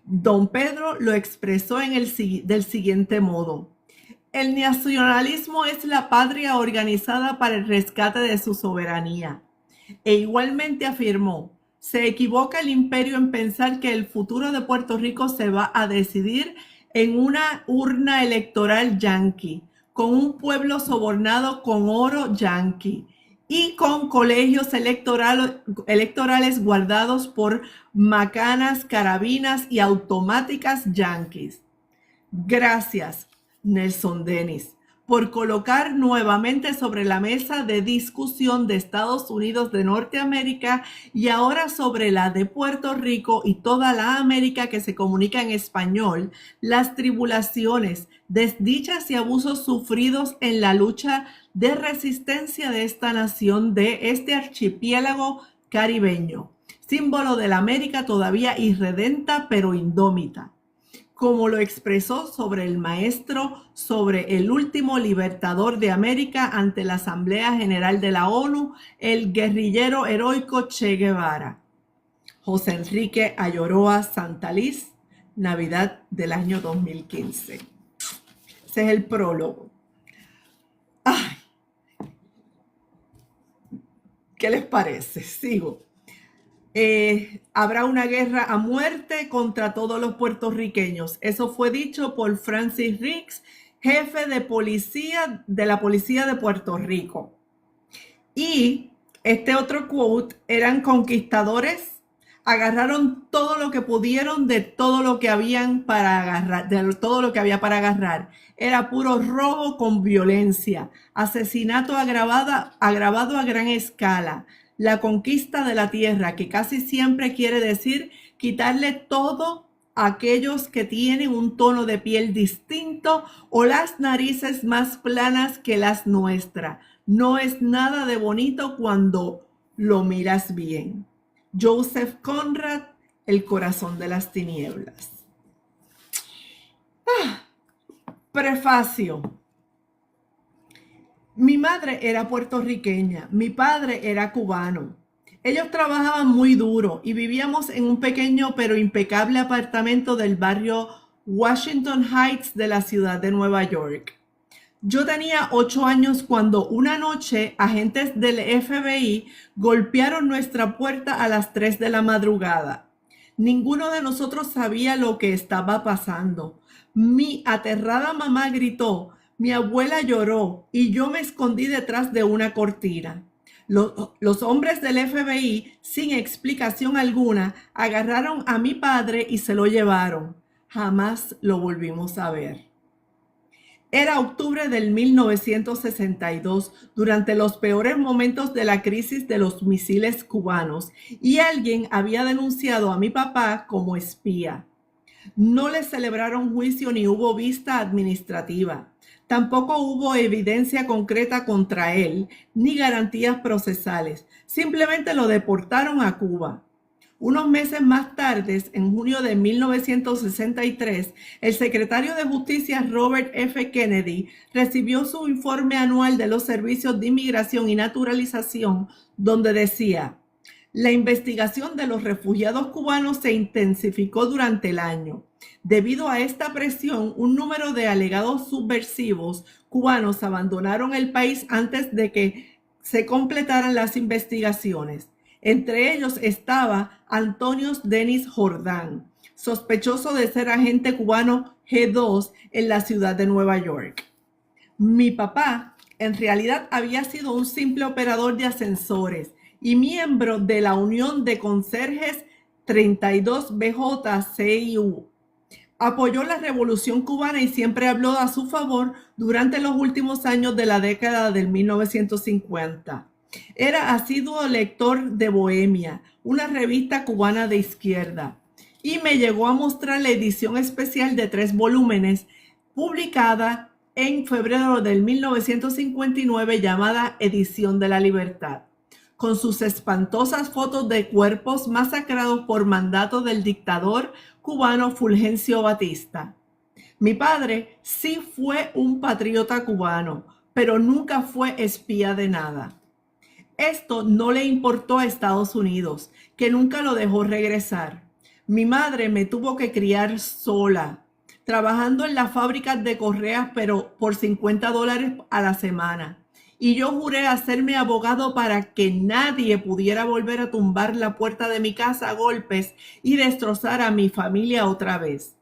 Don Pedro lo expresó del siguiente modo: el nacionalismo es la patria organizada para el rescate de su soberanía. E igualmente afirmó: se equivoca el imperio en pensar que el futuro de Puerto Rico se va a decidir en una urna electoral yanqui, con un pueblo sobornado con oro yanqui y con colegios electorales guardados por macanas, carabinas y automáticas yanquis. Gracias, Nelson Denis, por colocar nuevamente sobre la mesa de discusión de Estados Unidos de Norteamérica y ahora sobre la de Puerto Rico y toda la América que se comunica en español, las tribulaciones, desdichas y abusos sufridos en la lucha de resistencia de esta nación, de este archipiélago caribeño, símbolo de la América todavía irredenta pero indómita, como lo expresó sobre el maestro, sobre el último libertador de América ante la Asamblea General de la ONU, el guerrillero heroico Che Guevara. José Enrique Ayoroa Santaliz, Navidad del año 2015. Ese es el prólogo. Ay, ¿qué les parece? Sigo. Habrá una guerra a muerte contra todos los puertorriqueños. Eso fue dicho por Francis Riggs, jefe de policía de la policía de Puerto Rico. Y este otro quote: eran conquistadores, agarraron todo lo que pudieron de todo lo que habían para agarrar, de todo lo que había para agarrar. Era puro robo con violencia, asesinato agravado a gran escala. La conquista de la tierra, que casi siempre quiere decir quitarle todo a aquellos que tienen un tono de piel distinto o las narices más planas que las nuestras. No es nada de bonito cuando lo miras bien. Joseph Conrad, El corazón de las tinieblas. Prefacio. Mi madre era puertorriqueña, mi padre era cubano. Ellos trabajaban muy duro y vivíamos en un pequeño pero impecable apartamento del barrio Washington Heights de la ciudad de Nueva York. Yo tenía 8 años cuando una noche agentes del FBI golpearon nuestra puerta a las 3 de la madrugada. Ninguno de nosotros sabía lo que estaba pasando. Mi aterrada mamá gritó, mi abuela lloró y yo me escondí detrás de una cortina. Los hombres del FBI, sin explicación alguna, agarraron a mi padre y se lo llevaron. Jamás lo volvimos a ver. Era octubre del 1962, durante los peores momentos de la crisis de los misiles cubanos, y alguien había denunciado a mi papá como espía. No le celebraron juicio ni hubo vista administrativa. Tampoco hubo evidencia concreta contra él, ni garantías procesales. Simplemente lo deportaron a Cuba. Unos meses más tarde, en junio de 1963, el secretario de Justicia Robert F. Kennedy recibió su informe anual de los servicios de inmigración y naturalización, donde decía: la investigación de los refugiados cubanos se intensificó durante el año. Debido a esta presión, un número de alegados subversivos cubanos abandonaron el país antes de que se completaran las investigaciones. Entre ellos estaba Antonio Denis Jordán, sospechoso de ser agente cubano G2 en la ciudad de Nueva York. Mi papá en realidad había sido un simple operador de ascensores y miembro de la Unión de Conserjes 32BJ-CIU. Apoyó la Revolución Cubana y siempre habló a su favor durante los últimos años de la década del 1950. Era asiduo lector de Bohemia, una revista cubana de izquierda, y me llegó a mostrar la edición especial de 3 volúmenes publicada en febrero del 1959 llamada Edición de la Libertad, con sus espantosas fotos de cuerpos masacrados por mandato del dictador cubano Fulgencio Batista. Mi padre sí fue un patriota cubano, pero nunca fue espía de nada. Esto no le importó a Estados Unidos, que nunca lo dejó regresar. Mi madre me tuvo que criar sola, trabajando en las fábricas de correas, pero por $50 a la semana. Y yo juré hacerme abogado para que nadie pudiera volver a tumbar la puerta de mi casa a golpes y destrozar a mi familia otra vez.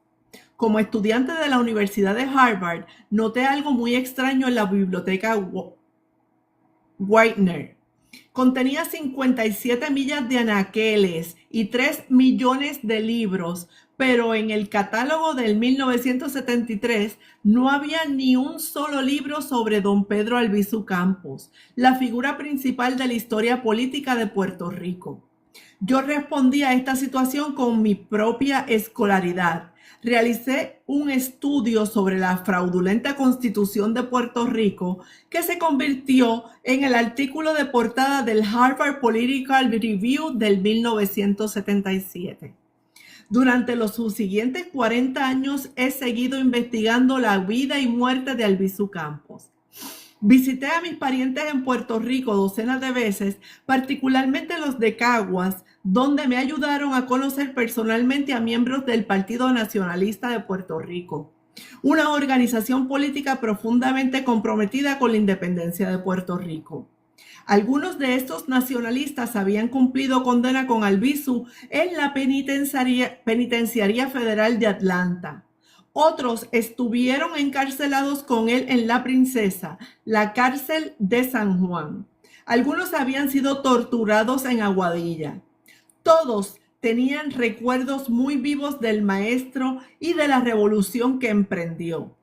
Como estudiante de la Universidad de Harvard, noté algo muy extraño en la biblioteca Whitner. Contenía 57 millas de anaqueles y 3 millones de libros, pero en el catálogo del 1973 no había ni un solo libro sobre don Pedro Albizu Campos, la figura principal de la historia política de Puerto Rico. Yo respondí a esta situación con mi propia escolaridad. Realicé un estudio sobre la fraudulenta Constitución de Puerto Rico que se convirtió en el artículo de portada del Harvard Political Review del 1977. Durante los subsiguientes 40 años he seguido investigando la vida y muerte de Albizu Campos. Visité a mis parientes en Puerto Rico docenas de veces, particularmente los de Caguas, donde me ayudaron a conocer personalmente a miembros del Partido Nacionalista de Puerto Rico, una organización política profundamente comprometida con la independencia de Puerto Rico. Algunos de estos nacionalistas habían cumplido condena con Albizu en la Penitenciaría Federal de Atlanta. Otros estuvieron encarcelados con él en La Princesa, la cárcel de San Juan. Algunos habían sido torturados en Aguadilla. Todos tenían recuerdos muy vivos del maestro y de la revolución que emprendió.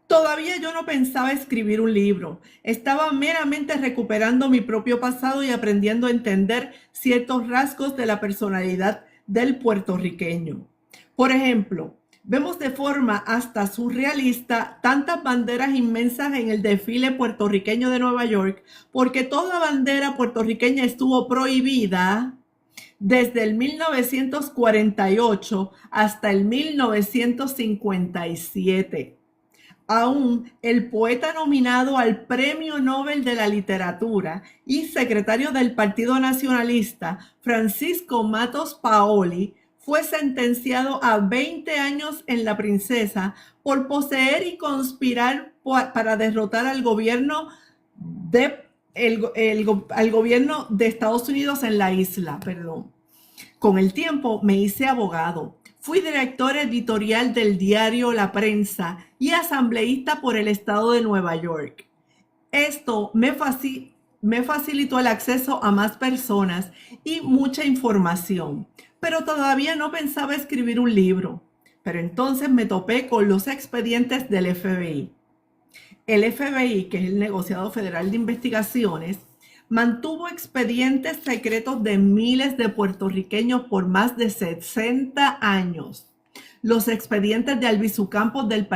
Todavía yo no pensaba escribir un libro. Estaba meramente recuperando mi propio pasado y aprendiendo a entender ciertos rasgos de la personalidad del puertorriqueño. Por ejemplo, vemos de forma hasta surrealista tantas banderas inmensas en el desfile puertorriqueño de Nueva York, porque toda bandera puertorriqueña estuvo prohibida desde el 1948 hasta el 1957. Aún el poeta nominado al Premio Nobel de la Literatura y secretario del Partido Nacionalista, Francisco Matos Paoli, fue sentenciado a 20 años en La Princesa por poseer y conspirar para derrotar al gobierno al gobierno de Estados Unidos en la isla. Con el tiempo me hice abogado. Fui director editorial del diario La Prensa y asambleísta por el estado de Nueva York. Esto me facilitó el acceso a más personas y mucha información, pero todavía no pensaba escribir un libro. Pero entonces me topé con los expedientes del FBI. El FBI, que es el Negociado Federal de Investigaciones, mantuvo expedientes secretos de miles de puertorriqueños por más de 60 años. Los expedientes de Albizu Campos del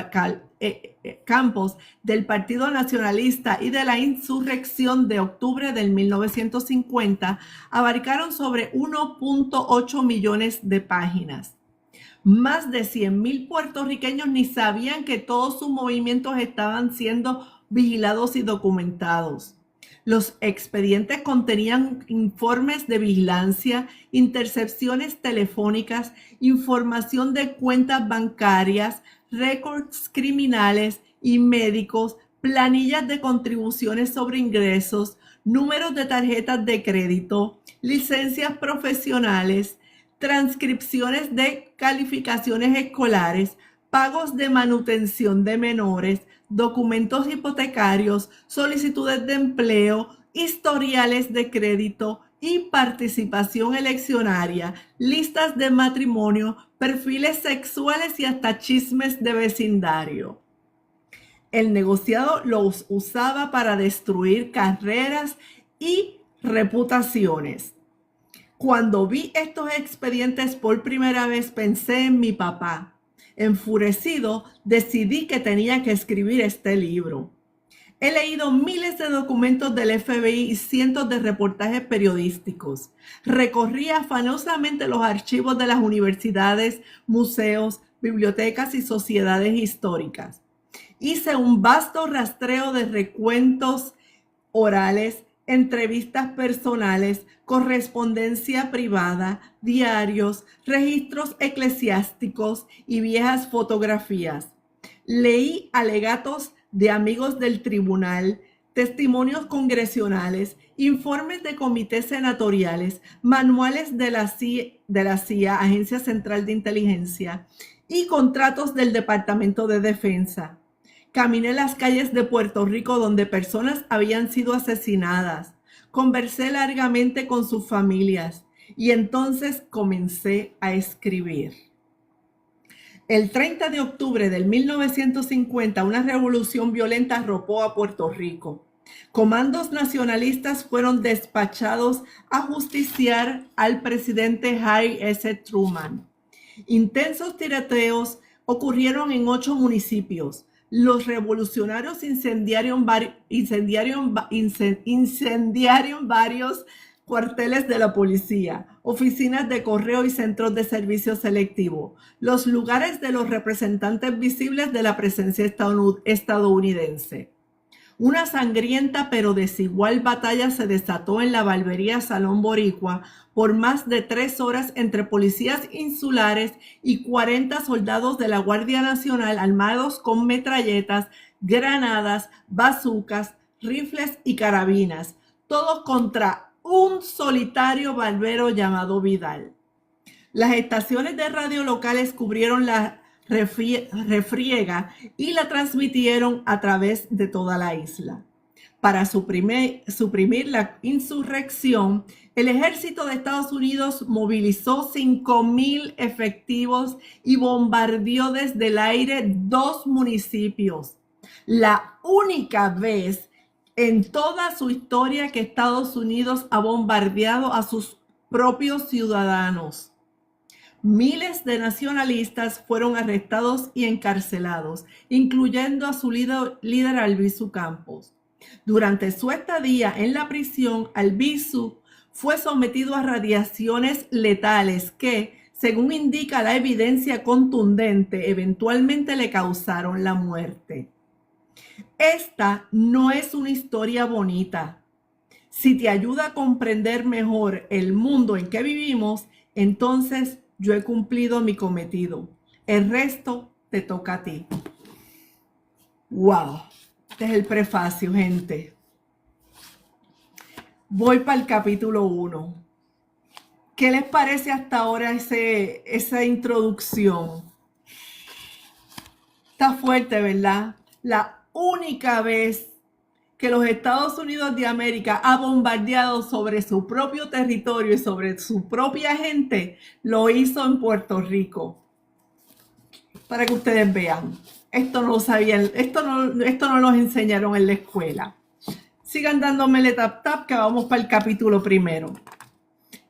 Partido Nacionalista y de la insurrección de octubre del 1950 abarcaron sobre 1.8 millones de páginas. Más de 100,000 puertorriqueños ni sabían que todos sus movimientos estaban siendo vigilados y documentados. Los expedientes contenían informes de vigilancia, intercepciones telefónicas, información de cuentas bancarias, récords criminales y médicos, planillas de contribuciones sobre ingresos, números de tarjetas de crédito, licencias profesionales, transcripciones de calificaciones escolares, pagos de manutención de menores, documentos hipotecarios, solicitudes de empleo, historiales de crédito y participación eleccionaria, listas de matrimonio, perfiles sexuales y hasta chismes de vecindario. El negociado los usaba para destruir carreras y reputaciones. Cuando vi estos expedientes por primera vez, pensé en mi papá. Enfurecido, decidí que tenía que escribir este libro. He leído miles de documentos del FBI y cientos de reportajes periodísticos. Recorrí afanosamente los archivos de las universidades, museos, bibliotecas y sociedades históricas. Hice un vasto rastreo de recuentos orales, entrevistas personales, correspondencia privada, diarios, registros eclesiásticos y viejas fotografías. Leí alegatos de amigos del tribunal, testimonios congresionales, informes de comités senatoriales, manuales de la CIA, Agencia Central de Inteligencia, y contratos del Departamento de Defensa. Caminé las calles de Puerto Rico donde personas habían sido asesinadas. Conversé largamente con sus familias y entonces comencé a escribir. El 30 de octubre del 1950, una revolución violenta arropó a Puerto Rico. Comandos nacionalistas fueron despachados a justiciar al presidente Harry S. Truman. Intensos tiroteos ocurrieron en 8 municipios. Los revolucionarios incendiaron varios cuarteles de la policía, oficinas de correo y centros de servicio selectivo, los lugares de los representantes visibles de la presencia estadounidense. Una sangrienta pero desigual batalla se desató en la barbería Salón Boricua por más de 3 horas entre policías insulares y 40 soldados de la Guardia Nacional armados con metralletas, granadas, bazucas, rifles y carabinas, todos contra un solitario barbero llamado Vidal. Las estaciones de radio locales cubrieron la refriega y la transmitieron a través de toda la isla. Para suprimir la insurrección, el ejército de Estados Unidos movilizó 5,000 efectivos y bombardeó desde el aire 2 municipios. La única vez en toda su historia que Estados Unidos ha bombardeado a sus propios ciudadanos. Miles de nacionalistas fueron arrestados y encarcelados, incluyendo a su líder Albizu Campos. Durante su estadía en la prisión, Albizu fue sometido a radiaciones letales que, según indica la evidencia contundente, eventualmente le causaron la muerte. Esta no es una historia bonita. Si te ayuda a comprender mejor el mundo en que vivimos, entonces yo he cumplido mi cometido. El resto te toca a ti. ¡Wow! Este es el prefacio, gente. Voy para el capítulo 1. ¿Qué les parece hasta ahora esa introducción? Está fuerte, ¿verdad? La única vez que los Estados Unidos de América ha bombardeado sobre su propio territorio y sobre su propia gente, lo hizo en Puerto Rico. Para que ustedes vean. Esto no lo sabían, esto no los enseñaron en la escuela. Sigan dándomele tap tap que vamos para el capítulo 1.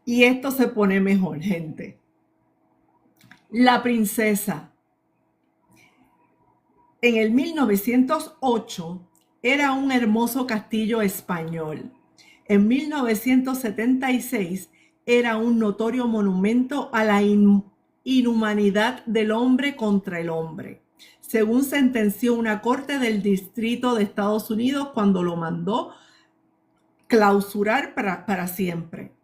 Y esto se pone mejor, gente. La princesa. En el 1908 era un hermoso castillo español. En 1976 era un notorio monumento a la inhumanidad del hombre contra el hombre, según sentenció una corte del distrito de Estados Unidos cuando lo mandó clausurar para siempre.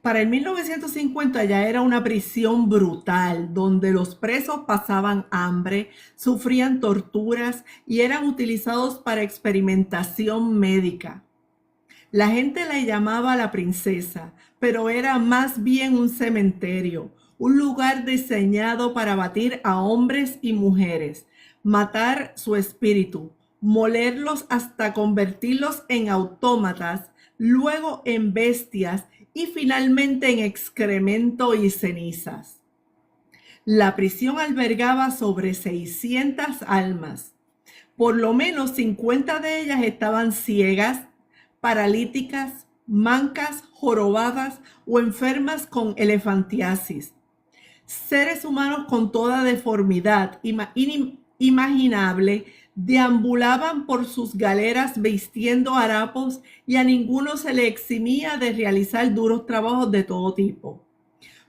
Para el 1950 ya era una prisión brutal, donde los presos pasaban hambre, sufrían torturas y eran utilizados para experimentación médica. La gente la llamaba la princesa, pero era más bien un cementerio, un lugar diseñado para abatir a hombres y mujeres, matar su espíritu, molerlos hasta convertirlos en autómatas, luego en bestias y finalmente en excremento y cenizas. La prisión albergaba sobre 600 almas. Por lo menos 50 de ellas estaban ciegas, paralíticas, mancas, jorobadas o enfermas con elefantiasis. Seres humanos con toda deformidad imaginable deambulaban por sus galeras vistiendo harapos y a ninguno se le eximía de realizar duros trabajos de todo tipo.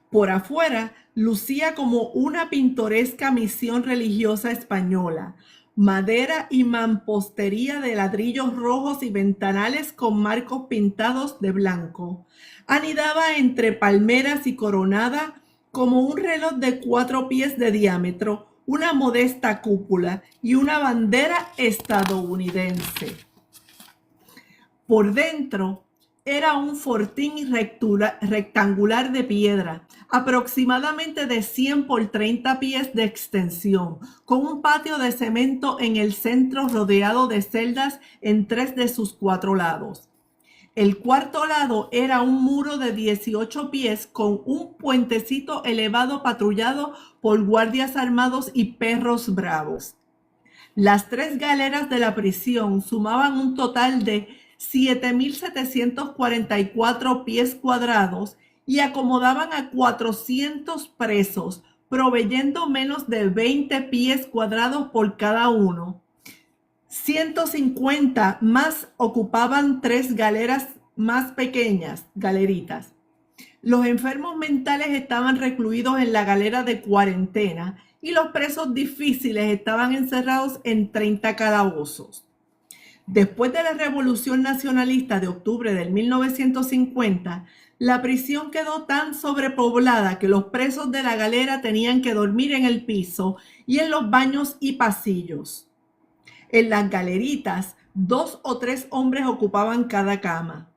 Por afuera lucía como una pintoresca misión religiosa española, madera y mampostería de ladrillos rojos y ventanales con marcos pintados de blanco. Anidaba entre palmeras y coronada como un reloj de 4 pies de diámetro, una modesta cúpula y una bandera estadounidense. Por dentro era un fortín rectangular de piedra, aproximadamente de 100 por 30 pies de extensión, con un patio de cemento en el centro rodeado de celdas en 3 de sus 4 lados. El cuarto lado era un muro de 18 pies con un puentecito elevado patrullado por guardias armados y perros bravos. Las 3 galeras de la prisión sumaban un total de 7.744 pies cuadrados y acomodaban a 400 presos, proveyendo menos de 20 pies cuadrados por cada uno. 150 más ocupaban 3 galeras más pequeñas, galeritas. Los enfermos mentales estaban recluidos en la galera de cuarentena y los presos difíciles estaban encerrados en 30 calabozos. Después de la Revolución Nacionalista de octubre del 1950, la prisión quedó tan sobrepoblada que los presos de la galera tenían que dormir en el piso y en los baños y pasillos. En las galeritas, 2 o 3 hombres ocupaban cada cama.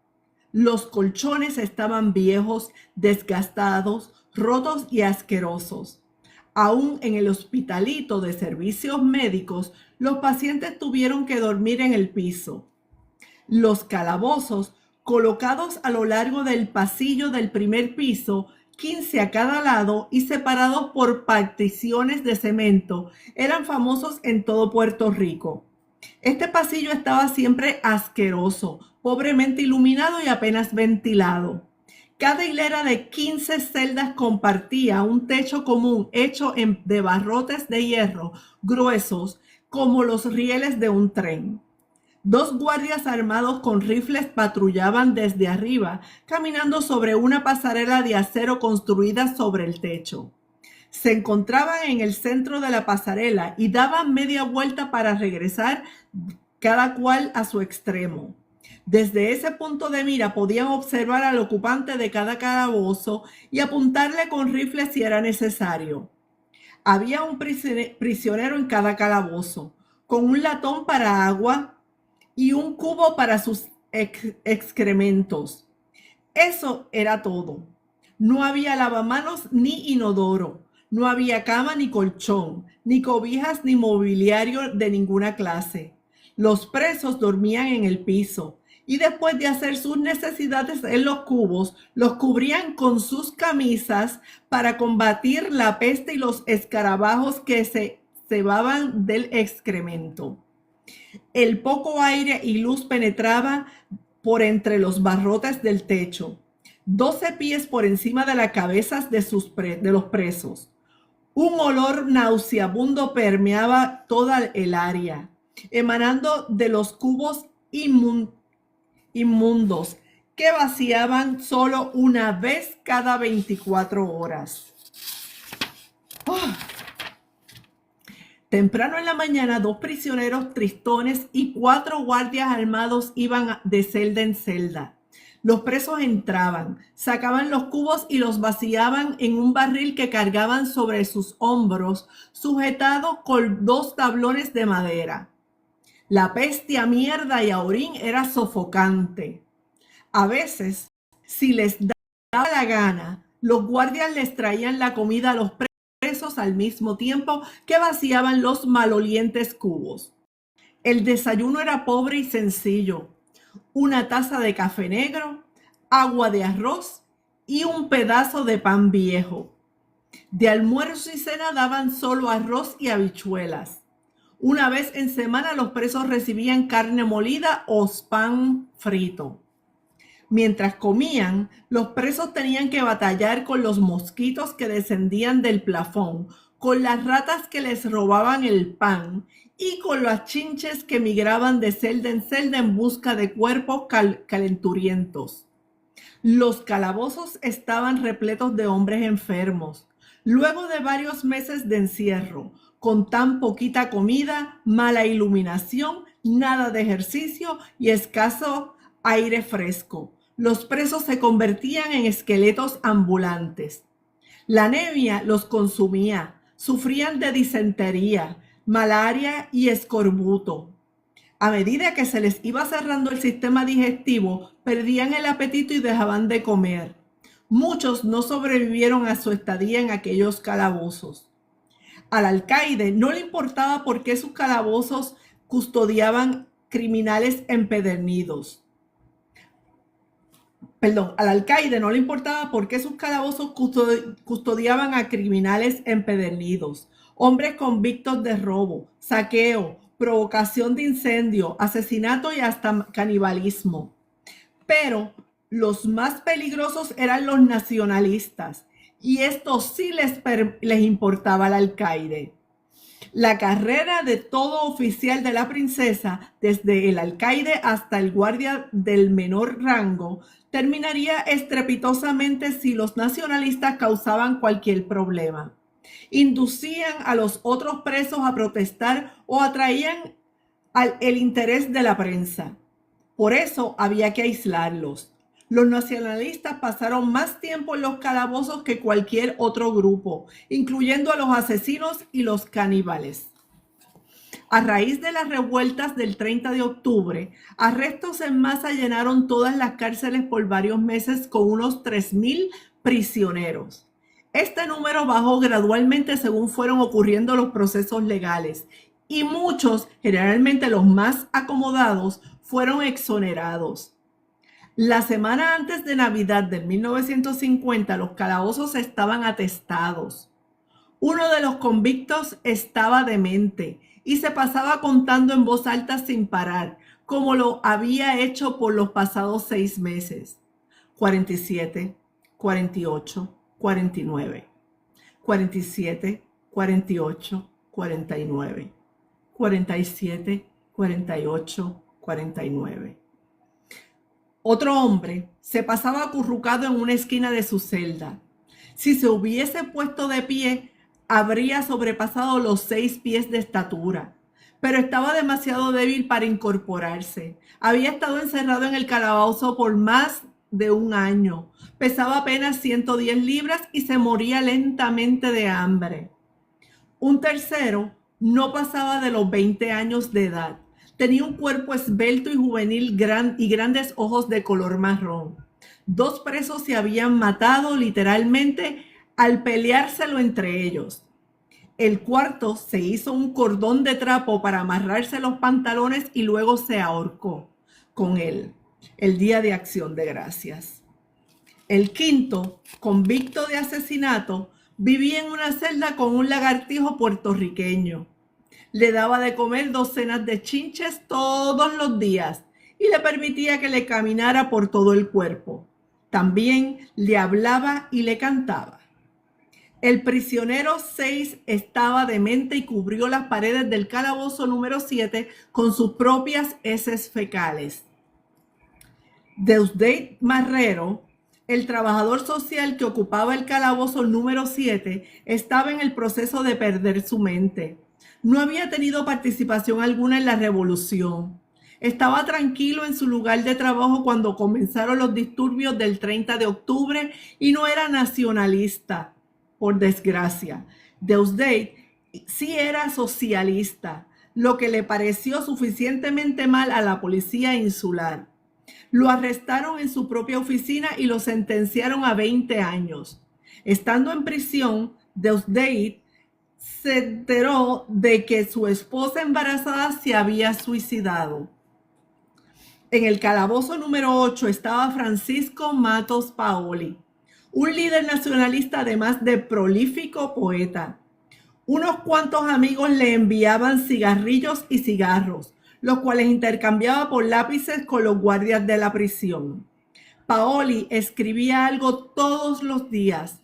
Los colchones estaban viejos, desgastados, rotos y asquerosos. Aún en el hospitalito de servicios médicos, los pacientes tuvieron que dormir en el piso. Los calabozos, colocados a lo largo del pasillo del primer piso, 15 a cada lado y separados por particiones de cemento, eran famosos en todo Puerto Rico. Este pasillo estaba siempre asqueroso, pobremente iluminado y apenas ventilado. Cada hilera de 15 celdas compartía un techo común hecho de barrotes de hierro gruesos como los rieles de un tren. 2 guardias armados con rifles patrullaban desde arriba, caminando sobre una pasarela de acero construida sobre el techo. Se encontraban en el centro de la pasarela y daban media vuelta para regresar, cada cual a su extremo. Desde ese punto de mira podían observar al ocupante de cada calabozo y apuntarle con rifle si era necesario. Había un prisionero en cada calabozo, con un latón para agua y un cubo para sus excrementos. Eso era todo. No había lavamanos ni inodoro. No había cama ni colchón, ni cobijas ni mobiliario de ninguna clase. Los presos dormían en el piso y después de hacer sus necesidades en los cubos, los cubrían con sus camisas para combatir la peste y los escarabajos que se cebaban del excremento. El poco aire y luz penetraba por entre los barrotes del techo, 12 pies por encima de las cabezas de los presos. Un olor nauseabundo permeaba toda el área, emanando de los cubos inmundos que vaciaban solo una vez cada 24 horas. ¡Oh! Temprano en la mañana, 2 prisioneros tristones y 4 guardias armados iban de celda en celda. Los presos entraban, sacaban los cubos y los vaciaban en un barril que cargaban sobre sus hombros, sujetado con 2 tablones de madera. La peste a mierda y a orín era sofocante. A veces, si les daba la gana, los guardias les traían la comida a los presos al mismo tiempo que vaciaban los malolientes cubos. El desayuno era pobre y sencillo. Una taza de café negro, agua de arroz y un pedazo de pan viejo. De almuerzo y cena daban solo arroz y habichuelas. Una vez en semana los presos recibían carne molida o pan frito. Mientras comían, los presos tenían que batallar con los mosquitos que descendían del plafón, con las ratas que les robaban el pan y con los chinches que migraban de celda en celda en busca de cuerpos calenturientos. Los calabozos estaban repletos de hombres enfermos. Luego de varios meses de encierro, con tan poquita comida, mala iluminación, nada de ejercicio y escaso aire fresco, los presos se convertían en esqueletos ambulantes. La anemia los consumía, sufrían de disentería, malaria y escorbuto. A medida que se les iba cerrando el sistema digestivo, perdían el apetito y dejaban de comer. Muchos no sobrevivieron a su estadía en aquellos calabozos. Al alcaide no le importaba por qué sus calabozos custodiaban criminales empedernidos. Al alcaide no le importaba por qué sus calabozos custodiaban a criminales empedernidos, hombres convictos de robo, saqueo, provocación de incendio, asesinato y hasta canibalismo. Pero los más peligrosos eran los nacionalistas, y esto sí les importaba al alcaide. La carrera de todo oficial de la princesa, desde el alcaide hasta el guardia del menor rango, terminaría estrepitosamente si los nacionalistas causaban cualquier problema. Inducían a los otros presos a protestar o atraían el interés de la prensa. Por eso había que aislarlos. Los nacionalistas pasaron más tiempo en los calabozos que cualquier otro grupo, incluyendo a los asesinos y los caníbales. A raíz de las revueltas del 30 de octubre, arrestos en masa llenaron todas las cárceles por varios meses con unos 3,000 prisioneros. Este número bajó gradualmente según fueron ocurriendo los procesos legales y muchos, generalmente los más acomodados, fueron exonerados. La semana antes de Navidad de 1950, los calabozos estaban atestados. Uno de los convictos estaba demente y se pasaba contando en voz alta sin parar, como lo había hecho por los pasados 6 meses. 47, 48, 49, 47, 48, 49, 47, 48, 49. Otro hombre se pasaba acurrucado en una esquina de su celda. Si se hubiese puesto de pie, habría sobrepasado los 6 pies de estatura, pero estaba demasiado débil para incorporarse. Había estado encerrado en el calabozo por más de 1 año. Pesaba apenas 110 libras y se moría lentamente de hambre. Un tercero no pasaba de los 20 años de edad. Tenía un cuerpo esbelto y juvenil y grandes ojos de color marrón. 2 presos se habían matado literalmente al peleárselo entre ellos. El cuarto se hizo un cordón de trapo para amarrarse los pantalones y luego se ahorcó con él el día de Acción de Gracias. El quinto, convicto de asesinato, vivía en una celda con un lagartijo puertorriqueño. Le daba de comer docenas de chinches todos los días y le permitía que le caminara por todo el cuerpo. También le hablaba y le cantaba. El prisionero 6 estaba demente y cubrió las paredes del calabozo número 7 con sus propias heces fecales. Deusdedit Marrero, el trabajador social que ocupaba el calabozo número 7, estaba en el proceso de perder su mente. No había tenido participación alguna en la revolución. Estaba tranquilo en su lugar de trabajo cuando comenzaron los disturbios del 30 de octubre y no era nacionalista, por desgracia. Deusdedit sí era socialista, lo que le pareció suficientemente mal a la policía insular. Lo arrestaron en su propia oficina y lo sentenciaron a 20 años. Estando en prisión, Deusdedit se enteró de que su esposa embarazada se había suicidado. En el calabozo número 8 estaba Francisco Matos Paoli, un líder nacionalista además de prolífico poeta. Unos cuantos amigos le enviaban cigarrillos y cigarros, los cuales intercambiaba por lápices con los guardias de la prisión. Paoli escribía algo todos los días.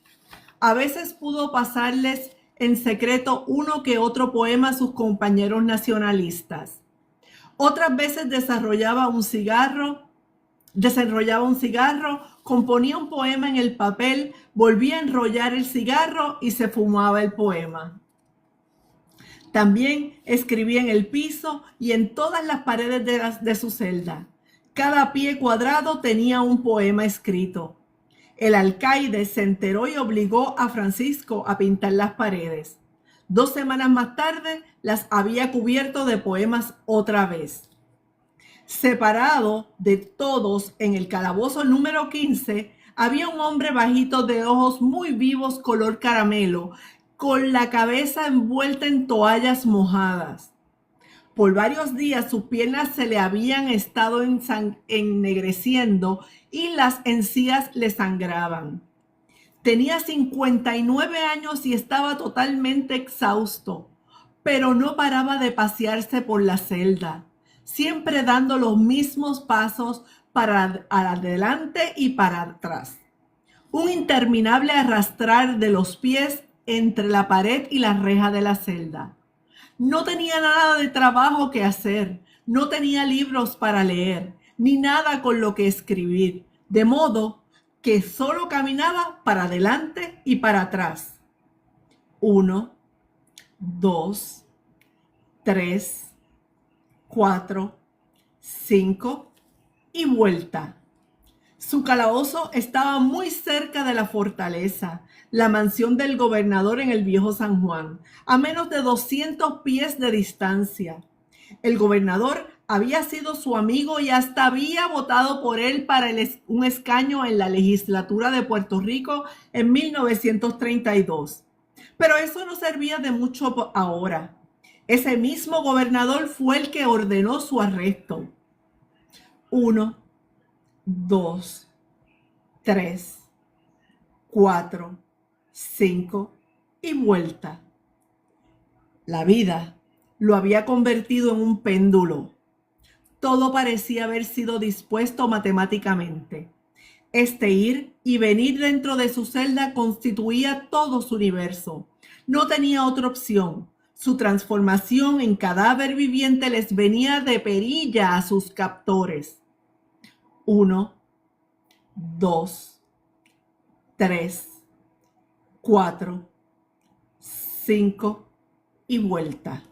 A veces pudo pasarles en secreto uno que otro poema a sus compañeros nacionalistas. Otras veces desenrollaba un cigarro, componía un poema en el papel, volvía a enrollar el cigarro y se fumaba el poema. También escribía en el piso y en todas las paredes de su celda. Cada pie cuadrado tenía un poema escrito. El alcaide se enteró y obligó a Francisco a pintar las paredes. 2 semanas más tarde las había cubierto de poemas otra vez. Separado de todos en el calabozo número 15, había un hombre bajito de ojos muy vivos color caramelo, con la cabeza envuelta en toallas mojadas. Por varios días sus piernas se le habían estado ennegreciendo y las encías le sangraban. Tenía 59 años y estaba totalmente exhausto, pero no paraba de pasearse por la celda, siempre dando los mismos pasos para adelante y para atrás. Un interminable arrastrar de los pies entre la pared y la reja de la celda. No tenía nada de trabajo que hacer, no tenía libros para leer, ni nada con lo que escribir, de modo que solo caminaba para adelante y para atrás. 1, 2, 3, 4, 5 y vuelta. Su calabozo estaba muy cerca de la fortaleza, la mansión del gobernador en el viejo San Juan, a menos de 200 pies de distancia. El gobernador había sido su amigo y hasta había votado por él para un escaño en la legislatura de Puerto Rico en 1932. Pero eso no servía de mucho ahora. Ese mismo gobernador fue el que ordenó su arresto. 1, 2, 3, 4, 5 y vuelta. La vida lo había convertido en un péndulo. Todo parecía haber sido dispuesto matemáticamente. Este ir y venir dentro de su celda constituía todo su universo. No tenía otra opción. Su transformación en cadáver viviente les venía de perilla a sus captores. 1, 2, 3, 4, 5 y vuelta.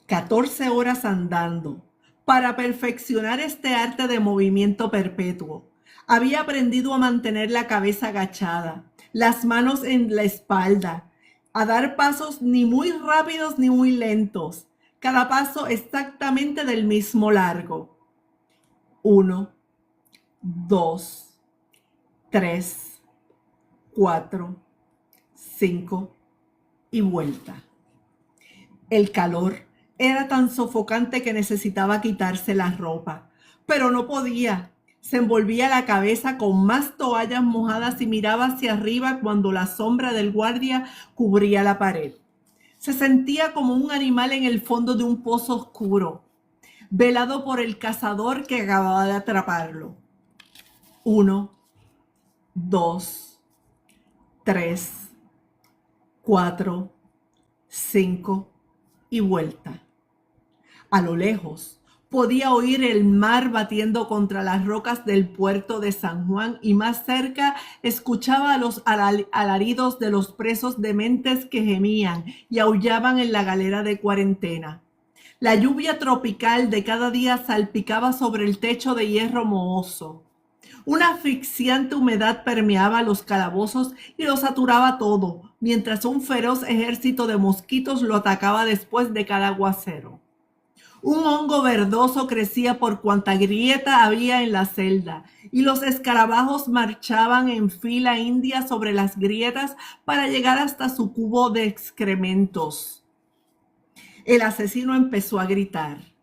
14 horas andando para perfeccionar este arte de movimiento perpetuo. Había aprendido a mantener la cabeza agachada, las manos en la espalda, a dar pasos ni muy rápidos ni muy lentos, cada paso exactamente del mismo largo. 1, 2, 3, 4, 5 y vuelta. El calor era tan sofocante que necesitaba quitarse la ropa, pero no podía. Se envolvía la cabeza con más toallas mojadas y miraba hacia arriba cuando la sombra del guardia cubría la pared. Se sentía como un animal en el fondo de un pozo oscuro, velado por el cazador que acababa de atraparlo. 1, 2, 3, 4, 5 y vuelta. A lo lejos podía oír el mar batiendo contra las rocas del puerto de San Juan y más cerca escuchaba los alaridos de los presos dementes que gemían y aullaban en la galera de cuarentena. La lluvia tropical de cada día salpicaba sobre el techo de hierro mohoso. Una asfixiante humedad permeaba los calabozos y lo saturaba todo, mientras un feroz ejército de mosquitos lo atacaba después de cada aguacero. Un hongo verdoso crecía por cuanta grieta había en la celda, y los escarabajos marchaban en fila india sobre las grietas para llegar hasta su cubo de excrementos. El asesino empezó a gritar.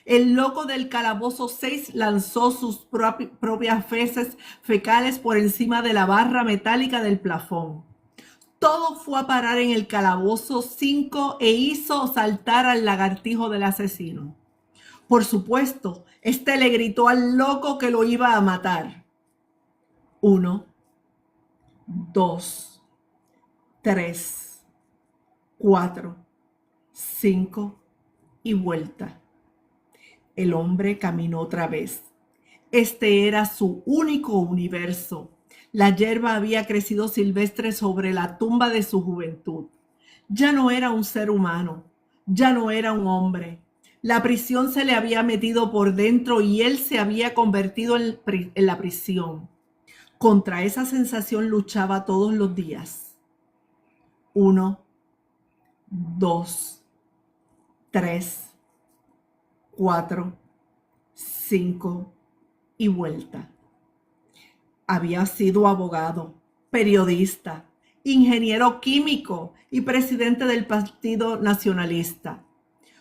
El loco del calabozo 6 lanzó sus propias feces fecales por encima de la barra metálica del plafón. Todo fue a parar en el calabozo 5 e hizo saltar al lagartijo del asesino. Por supuesto, este le gritó al loco que lo iba a matar. 1, 2, 3, 4, 5 y vuelta. El hombre caminó otra vez. Este era su único universo. La hierba había crecido silvestre sobre la tumba de su juventud. Ya no era un ser humano, ya no era un hombre. La prisión se le había metido por dentro y él se había convertido en la prisión. Contra esa sensación luchaba todos los días. 1, 2, 3, 4, 5 y vuelta. Había sido abogado, periodista, ingeniero químico y presidente del Partido Nacionalista.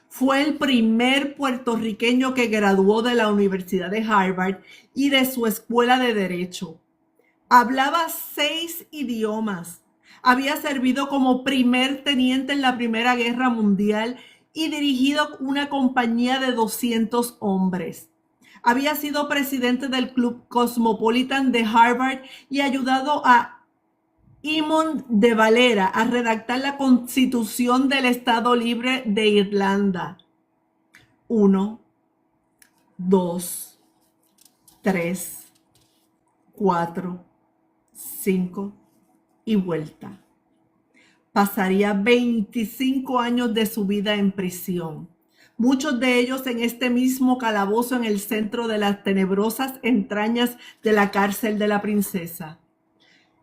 Fue el primer puertorriqueño que graduó de la Universidad de Harvard y de su escuela de Derecho. Hablaba 6 idiomas. Había servido como primer teniente en la Primera Guerra Mundial y dirigido una compañía de 200 hombres. Había sido presidente del Club Cosmopolitan de Harvard y ayudado a Eamon de Valera a redactar la Constitución del Estado Libre de Irlanda. 1, 2, 3, 4, 5 y vuelta. Pasaría 25 años de su vida en prisión, muchos de ellos en este mismo calabozo en el centro de las tenebrosas entrañas de la cárcel de la princesa.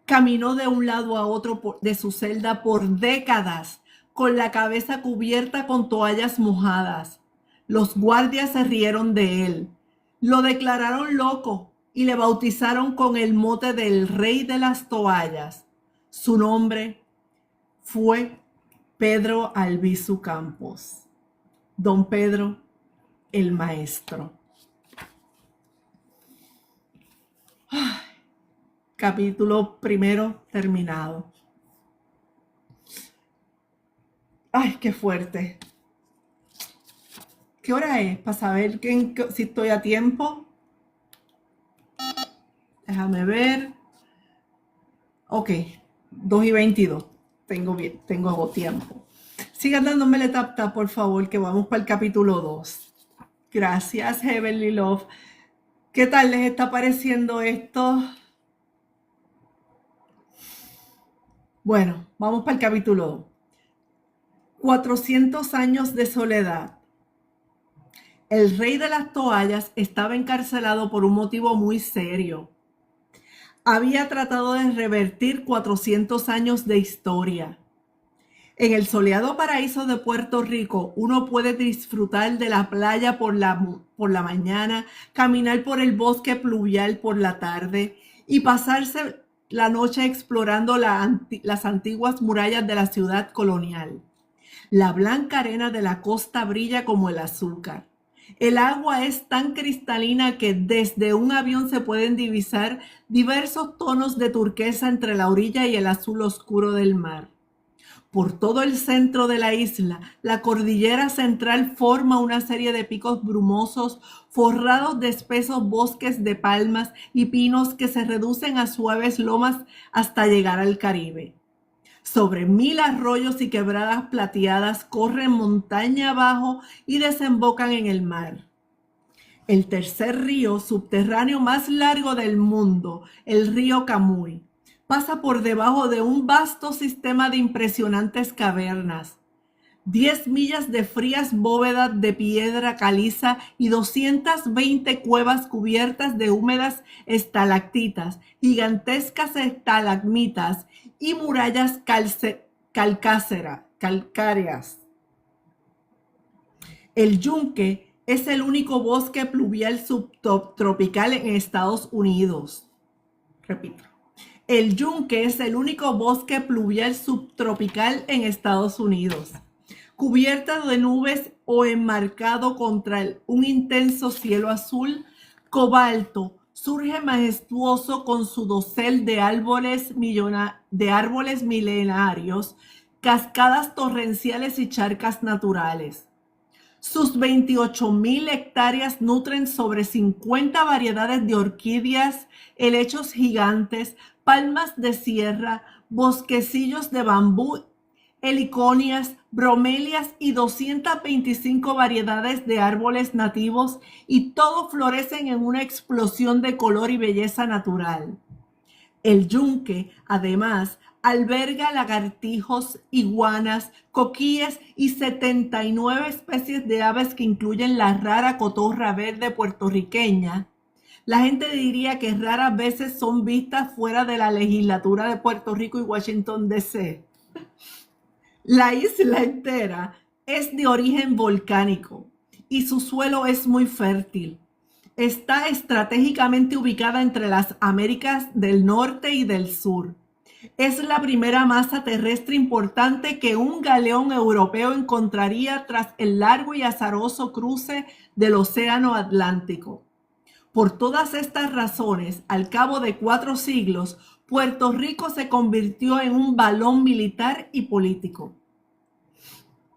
Caminó de un lado a otro de su celda por décadas, con la cabeza cubierta con toallas mojadas. Los guardias se rieron de él, lo declararon loco y le bautizaron con el mote del Rey de las Toallas. Su nombre fue Pedro Albizu Campos. Don Pedro, el maestro. Capítulo 1 terminado. Ay, qué fuerte. ¿Qué hora es? Para saber si estoy a tiempo. Déjame ver. Ok, 2:22. Tengo tiempo. Sigan dándome tap, por favor, que vamos para el capítulo 2. Gracias, Heavenly Love. ¿Qué tal les está pareciendo esto? Bueno, vamos para el capítulo 2. 400 años de soledad. El Rey de las Toallas estaba encarcelado por un motivo muy serio. Había tratado de revertir 400 años de historia. En el soleado paraíso de Puerto Rico, uno puede disfrutar de la playa por la mañana, caminar por el bosque pluvial por la tarde y pasarse la noche explorando las antiguas murallas de la ciudad colonial. La blanca arena de la costa brilla como el azúcar. El agua es tan cristalina que desde un avión se pueden divisar diversos tonos de turquesa entre la orilla y el azul oscuro del mar. Por todo el centro de la isla, la cordillera central forma una serie de picos brumosos forrados de espesos bosques de palmas y pinos que se reducen a suaves lomas hasta llegar al Caribe. Sobre 1000 arroyos y quebradas plateadas corren montaña abajo y desembocan en el mar. El tercer río subterráneo más largo del mundo, el río Camuy, pasa por debajo de un vasto sistema de impresionantes cavernas. 10 millas de frías bóvedas de piedra caliza y 220 cuevas cubiertas de húmedas estalactitas, gigantescas estalagmitas y murallas calcáreas. El yunque es el único bosque pluvial subtropical en Estados Unidos. Repito. El yunque es el único bosque pluvial subtropical en Estados Unidos. Cubierta de nubes o enmarcado contra un intenso cielo azul cobalto, surge majestuoso con su dosel de árboles milenarios, cascadas torrenciales y charcas naturales. Sus 28,000 hectáreas nutren sobre 50 variedades de orquídeas, helechos gigantes, palmas de sierra, bosquecillos de bambú, heliconias, bromelias y 225 variedades de árboles nativos, y todos florecen en una explosión de color y belleza natural. El yunque, además, alberga lagartijos, iguanas, coquíes y 79 especies de aves que incluyen la rara cotorra verde puertorriqueña. La gente diría que raras veces son vistas fuera de la legislatura de Puerto Rico y Washington, D.C. La isla entera es de origen volcánico y su suelo es muy fértil. Está estratégicamente ubicada entre las Américas del Norte y del Sur. Es la primera masa terrestre importante que un galeón europeo encontraría tras el largo y azaroso cruce del Océano Atlántico. Por todas estas razones, al cabo de 4 siglos, Puerto Rico se convirtió en un balón militar y político.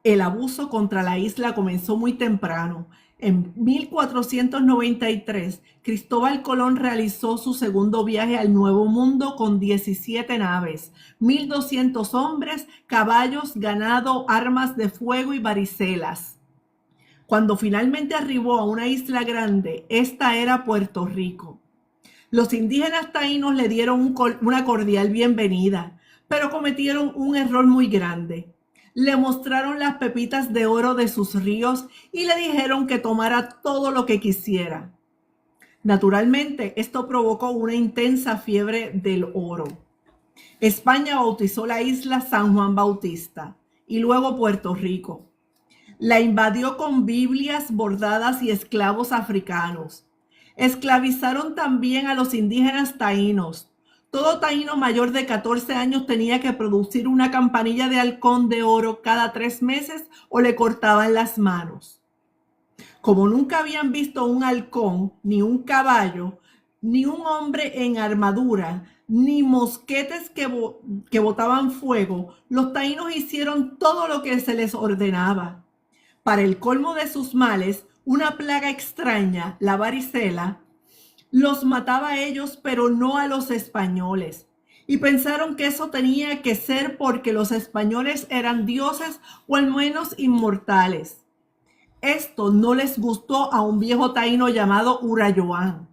El abuso contra la isla comenzó muy temprano. En 1493, Cristóbal Colón realizó su segundo viaje al Nuevo Mundo con 17 naves, 1,200 hombres, caballos, ganado, armas de fuego y baricelas. Cuando finalmente arribó a una isla grande, esta era Puerto Rico. Los indígenas taínos le dieron una cordial bienvenida, pero cometieron un error muy grande. Le mostraron las pepitas de oro de sus ríos y le dijeron que tomara todo lo que quisiera. Naturalmente, esto provocó una intensa fiebre del oro. España bautizó la isla San Juan Bautista y luego Puerto Rico. La invadió con Biblias bordadas y esclavos africanos. Esclavizaron también a los indígenas taínos. Todo taíno mayor de 14 años tenía que producir una campanilla de halcón de oro cada 3 meses o le cortaban las manos. Como nunca habían visto un halcón, ni un caballo, ni un hombre en armadura, ni mosquetes que botaban fuego, los taínos hicieron todo lo que se les ordenaba. Para el colmo de sus males, una plaga extraña, la varicela, los mataba a ellos, pero no a los españoles. Y pensaron que eso tenía que ser porque los españoles eran dioses o al menos inmortales. Esto no les gustó a un viejo taíno llamado Urayoan,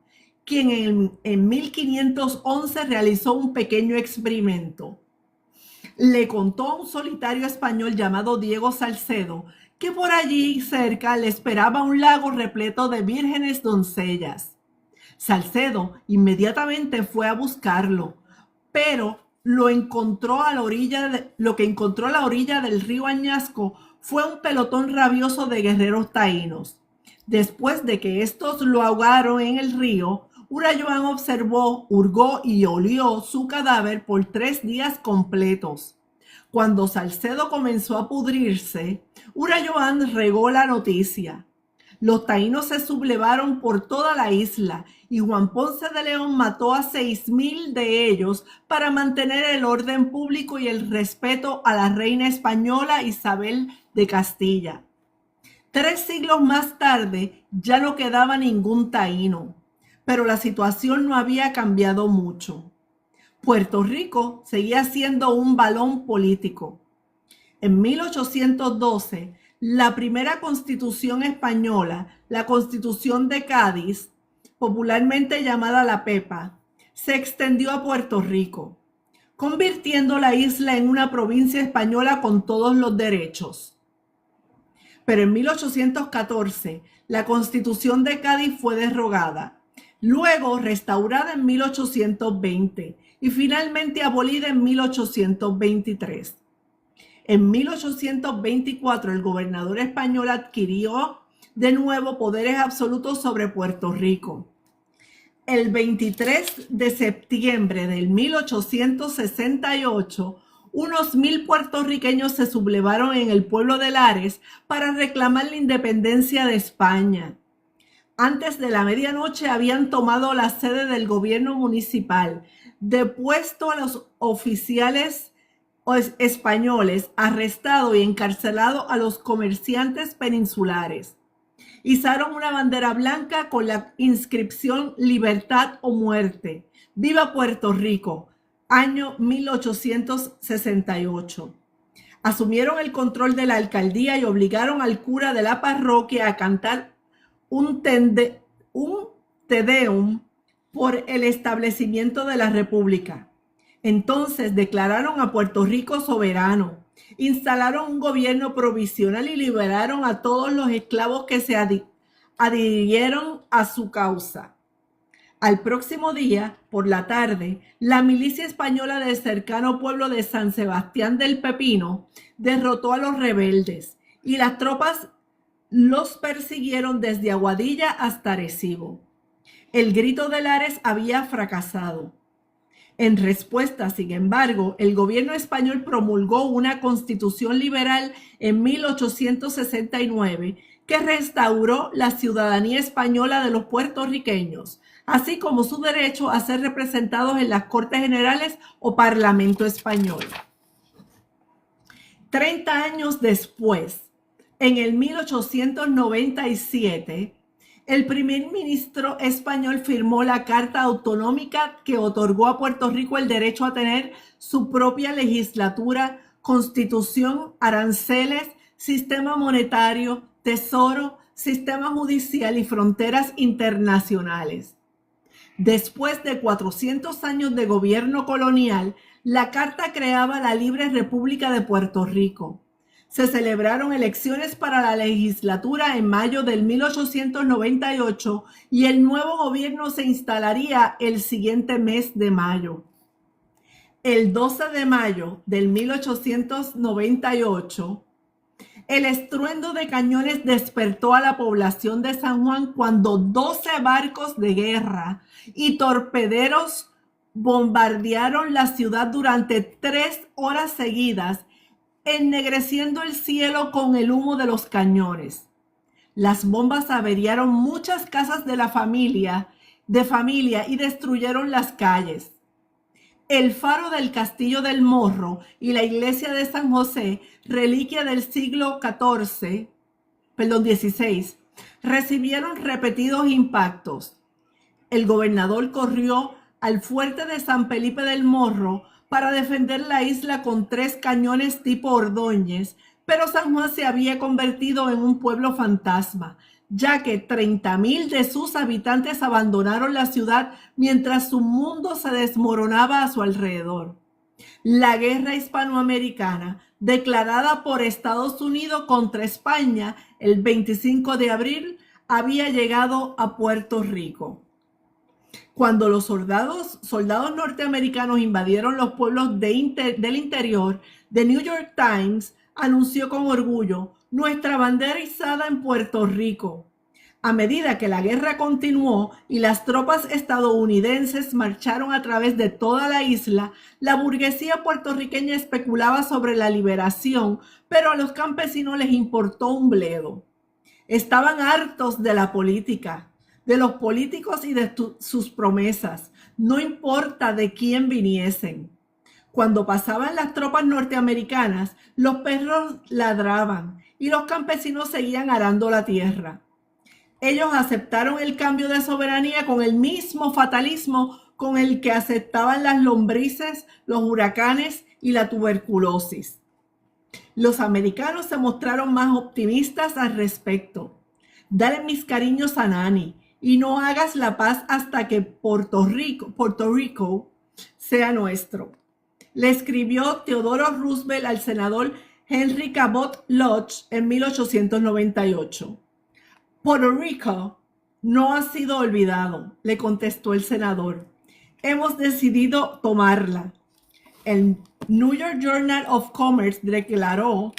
quien en 1511 realizó un pequeño experimento. Le contó a un solitario español llamado Diego Salcedo que por allí cerca le esperaba un lago repleto de vírgenes doncellas. Salcedo inmediatamente fue a buscarlo, pero lo que encontró a la orilla del río Añasco fue un pelotón rabioso de guerreros taínos. Después de que estos lo ahogaron en el río, Urayoan observó, hurgó y olió su cadáver por 3 días completos. Cuando Salcedo comenzó a pudrirse, Urayoan regó la noticia. Los taínos se sublevaron por toda la isla y Juan Ponce de León mató a 6,000 de ellos para mantener el orden público y el respeto a la reina española Isabel de Castilla. 3 siglos más tarde ya no quedaba ningún taíno, pero la situación no había cambiado mucho. Puerto Rico seguía siendo un balón político. En 1812, la primera constitución española, la Constitución de Cádiz, popularmente llamada la Pepa, se extendió a Puerto Rico, convirtiendo la isla en una provincia española con todos los derechos. Pero en 1814, la Constitución de Cádiz fue derogada, luego restaurada en 1820 y finalmente abolida en 1823. En 1824, el gobernador español adquirió de nuevo poderes absolutos sobre Puerto Rico. El 23 de septiembre de 1868, unos 1,000 puertorriqueños se sublevaron en el pueblo de Lares para reclamar la independencia de España. Antes de la medianoche habían tomado la sede del gobierno municipal, depuesto a los oficiales españoles, arrestado y encarcelado a los comerciantes peninsulares. Izaron una bandera blanca con la inscripción Libertad o Muerte. ¡Viva Puerto Rico! Año 1868. Asumieron el control de la alcaldía y obligaron al cura de la parroquia a cantar un Te Deum por el establecimiento de la República. Entonces declararon a Puerto Rico soberano, instalaron un gobierno provisional y liberaron a todos los esclavos que se adhirieron a su causa. Al próximo día, por la tarde, la milicia española del cercano pueblo de San Sebastián del Pepino derrotó a los rebeldes y las tropas los persiguieron desde Aguadilla hasta Arecibo. El grito de Lares había fracasado. En respuesta, sin embargo, el gobierno español promulgó una constitución liberal en 1869 que restauró la ciudadanía española de los puertorriqueños, así como su derecho a ser representados en las Cortes Generales o Parlamento español. 30 años después, en el 1897, el primer ministro español firmó la Carta Autonómica que otorgó a Puerto Rico el derecho a tener su propia legislatura, constitución, aranceles, sistema monetario, tesoro, sistema judicial y fronteras internacionales. Después de 400 años de gobierno colonial, la Carta creaba la Libre República de Puerto Rico. Se celebraron elecciones para la legislatura en mayo del 1898 y el nuevo gobierno se instalaría el siguiente mes de mayo. El 12 de mayo del 1898, el estruendo de cañones despertó a la población de San Juan cuando 12 barcos de guerra y torpederos bombardearon la ciudad durante 3 horas seguidas, ennegreciendo el cielo con el humo de los cañones. Las bombas averiaron muchas casas de familia y destruyeron las calles. El faro del Castillo del Morro y la iglesia de San José, reliquia del siglo XVI, recibieron repetidos impactos. El gobernador corrió al fuerte de San Felipe del Morro para defender la isla con 3 cañones tipo Ordóñez, pero San Juan se había convertido en un pueblo fantasma, ya que 30,000 de sus habitantes abandonaron la ciudad mientras su mundo se desmoronaba a su alrededor. La guerra hispanoamericana, declarada por Estados Unidos contra España el 25 de abril, había llegado a Puerto Rico. Cuando los soldados norteamericanos invadieron los pueblos del interior, The New York Times anunció con orgullo: nuestra bandera izada en Puerto Rico. A medida que la guerra continuó y las tropas estadounidenses marcharon a través de toda la isla, la burguesía puertorriqueña especulaba sobre la liberación, pero a los campesinos les importó un bledo. Estaban hartos de la política, de los políticos y de sus promesas, no importa de quién viniesen. Cuando pasaban las tropas norteamericanas, los perros ladraban y los campesinos seguían arando la tierra. Ellos aceptaron el cambio de soberanía con el mismo fatalismo con el que aceptaban las lombrices, los huracanes y la tuberculosis. Los americanos se mostraron más optimistas al respecto. Dale mis cariños a Nani y no hagas la paz hasta que Puerto Rico sea nuestro. Le escribió Theodore Roosevelt al senador Henry Cabot Lodge en 1898. Puerto Rico no ha sido olvidado, le contestó el senador. Hemos decidido tomarla. El New York Journal of Commerce declaró: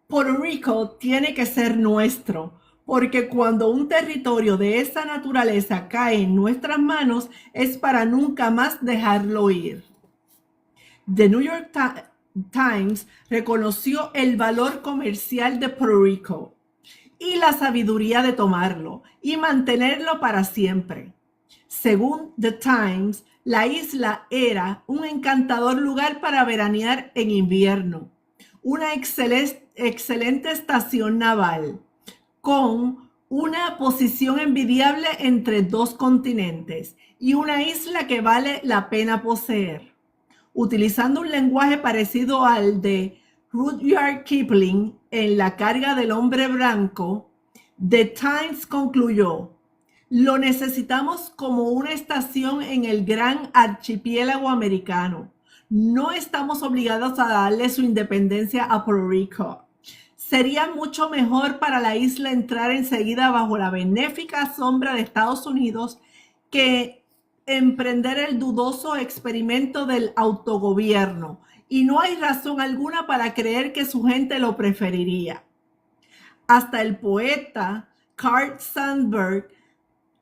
Puerto Rico tiene que ser nuestro, porque cuando un territorio de esa naturaleza cae en nuestras manos es para nunca más dejarlo ir. The New York Times reconoció el valor comercial de Puerto Rico y la sabiduría de tomarlo y mantenerlo para siempre. Según The Times, la isla era un encantador lugar para veranear en invierno, una excelente estación naval, con una posición envidiable entre dos continentes y una isla que vale la pena poseer. Utilizando un lenguaje parecido al de Rudyard Kipling en La carga del hombre blanco, The Times concluyó: lo necesitamos como una estación en el gran archipiélago americano. No estamos obligados a darle su independencia a Puerto Rico. Sería mucho mejor para la isla entrar enseguida bajo la benéfica sombra de Estados Unidos que emprender el dudoso experimento del autogobierno, y no hay razón alguna para creer que su gente lo preferiría. Hasta el poeta Carl Sandburg,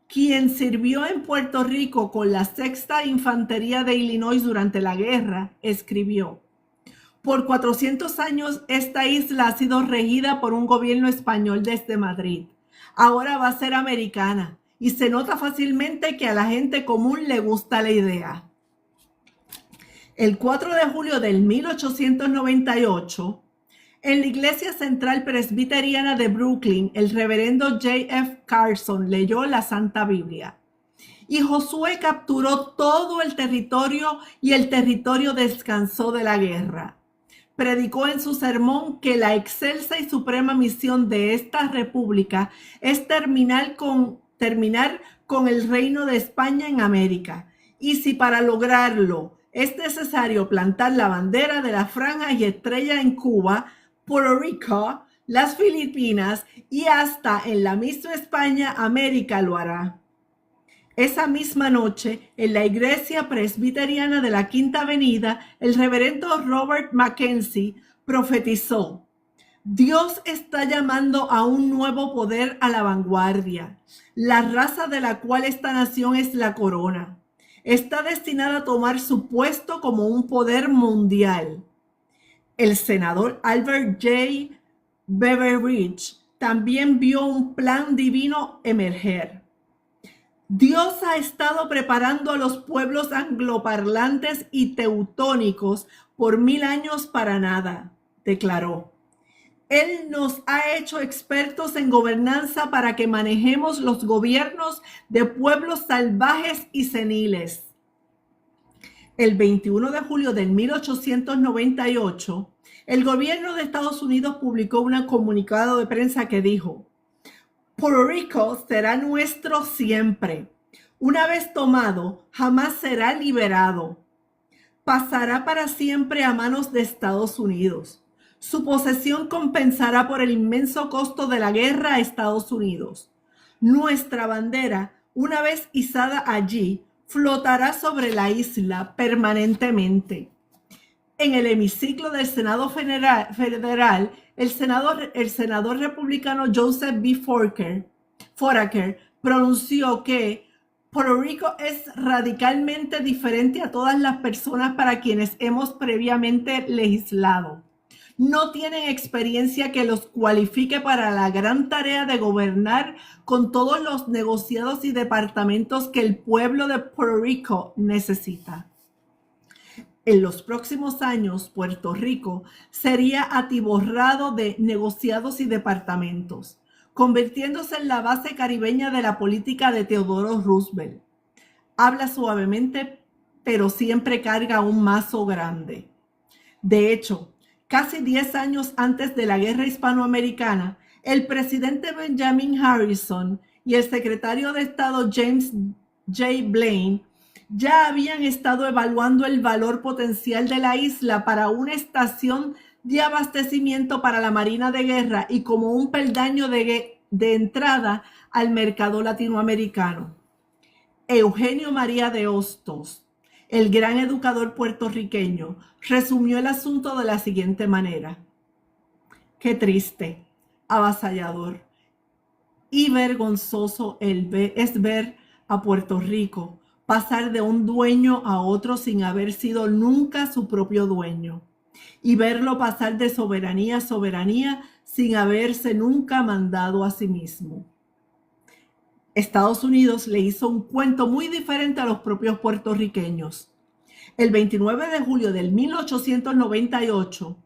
quien sirvió en Puerto Rico con la 6ª Infantería de Illinois durante la guerra, escribió: por 400 años esta isla ha sido regida por un gobierno español desde Madrid. Ahora va a ser americana y se nota fácilmente que a la gente común le gusta la idea. El 4 de julio del 1898, en la Iglesia Central Presbiteriana de Brooklyn, el reverendo J.F. Carson leyó la Santa Biblia. Y Josué capturó todo el territorio y el territorio descansó de la guerra. Predicó en su sermón que la excelsa y suprema misión de esta república es terminar con el reino de España en América. Y si para lograrlo es necesario plantar la bandera de la franja y estrella en Cuba, Puerto Rico, las Filipinas y hasta en la misma España, América lo hará. Esa misma noche, en la iglesia presbiteriana de la Quinta Avenida, el reverendo Robert Mackenzie profetizó: Dios está llamando a un nuevo poder a la vanguardia. La raza de la cual esta nación es la corona está destinada a tomar su puesto como un poder mundial. El senador Albert J. Beveridge también vio un plan divino emerger. Dios ha estado preparando a los pueblos angloparlantes y teutónicos por 1000 años para nada, declaró. Él nos ha hecho expertos en gobernanza para que manejemos los gobiernos de pueblos salvajes y seniles. El 21 de julio de 1898, el gobierno de Estados Unidos publicó un comunicado de prensa que dijo: Puerto Rico será nuestro siempre. Una vez tomado, jamás será liberado. Pasará para siempre a manos de Estados Unidos. Su posesión compensará por el inmenso costo de la guerra a Estados Unidos. Nuestra bandera, una vez izada allí, flotará sobre la isla permanentemente. En el hemiciclo del Senado Federal, el senador republicano Joseph B. Foraker pronunció que Puerto Rico es radicalmente diferente a todas las personas para quienes hemos previamente legislado. No tienen experiencia que los cualifique para la gran tarea de gobernar con todos los negociados y departamentos que el pueblo de Puerto Rico necesita. En los próximos años, Puerto Rico sería atiborrado de negociados y departamentos, convirtiéndose en la base caribeña de la política de Theodore Roosevelt. Habla suavemente, pero siempre carga un mazo grande. De hecho, casi 10 años antes de la Guerra Hispanoamericana, el presidente Benjamin Harrison y el secretario de Estado James J. Blaine ya habían estado evaluando el valor potencial de la isla para una estación de abastecimiento para la Marina de Guerra y como un peldaño de entrada al mercado latinoamericano. Eugenio María de Hostos, el gran educador puertorriqueño, resumió el asunto de la siguiente manera: qué triste, avasallador y vergonzoso es ver a Puerto Rico pasar de un dueño a otro sin haber sido nunca su propio dueño, y verlo pasar de soberanía a soberanía sin haberse nunca mandado a sí mismo. Estados Unidos le hizo un cuento muy diferente a los propios puertorriqueños. El 29 de julio de 1898,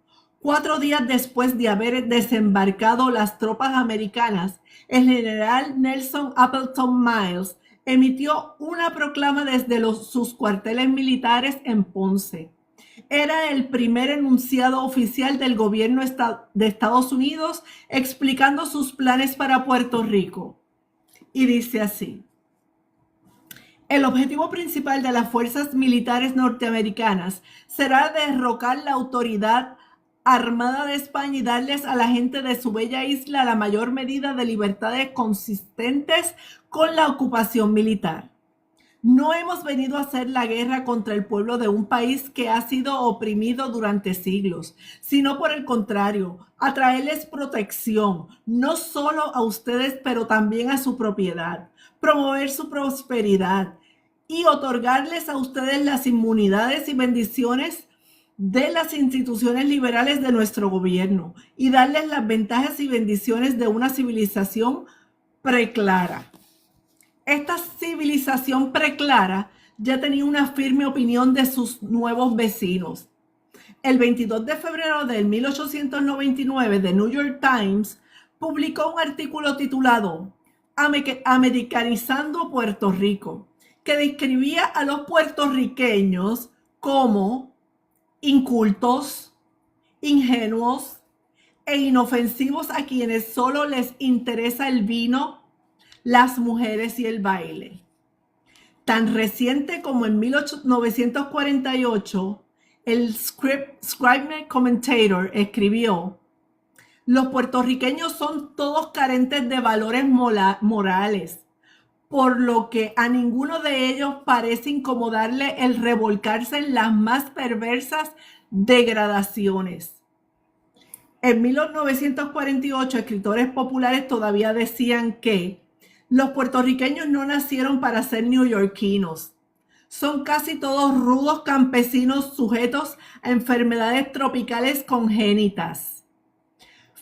4 días después de haber desembarcado las tropas americanas, el general Nelson Appleton Miles emitió una proclama desde sus cuarteles militares en Ponce. Era el primer enunciado oficial del gobierno de Estados Unidos explicando sus planes para Puerto Rico. Y dice así: el objetivo principal de las fuerzas militares norteamericanas será derrocar la autoridad armada de España y darles a la gente de su bella isla la mayor medida de libertades consistentes con la ocupación militar. No hemos venido a hacer la guerra contra el pueblo de un país que ha sido oprimido durante siglos, sino por el contrario, a traerles protección, no solo a ustedes, pero también a su propiedad, promover su prosperidad y otorgarles a ustedes las inmunidades y bendiciones de las instituciones liberales de nuestro gobierno y darles las ventajas y bendiciones de una civilización preclara. Esta civilización preclara ya tenía una firme opinión de sus nuevos vecinos. El 22 de febrero de 1899, The New York Times publicó un artículo titulado Americanizando Puerto Rico, que describía a los puertorriqueños como incultos, ingenuos e inofensivos a quienes solo les interesa el vino, las mujeres y el baile. Tan reciente como en 1948, el Scribner Commentator escribió: los puertorriqueños son todos carentes de valores morales, por lo que a ninguno de ellos parece incomodarle el revolcarse en las más perversas degradaciones. En 1948, escritores populares todavía decían que los puertorriqueños no nacieron para ser neoyorquinos. Son casi todos rudos campesinos sujetos a enfermedades tropicales congénitas,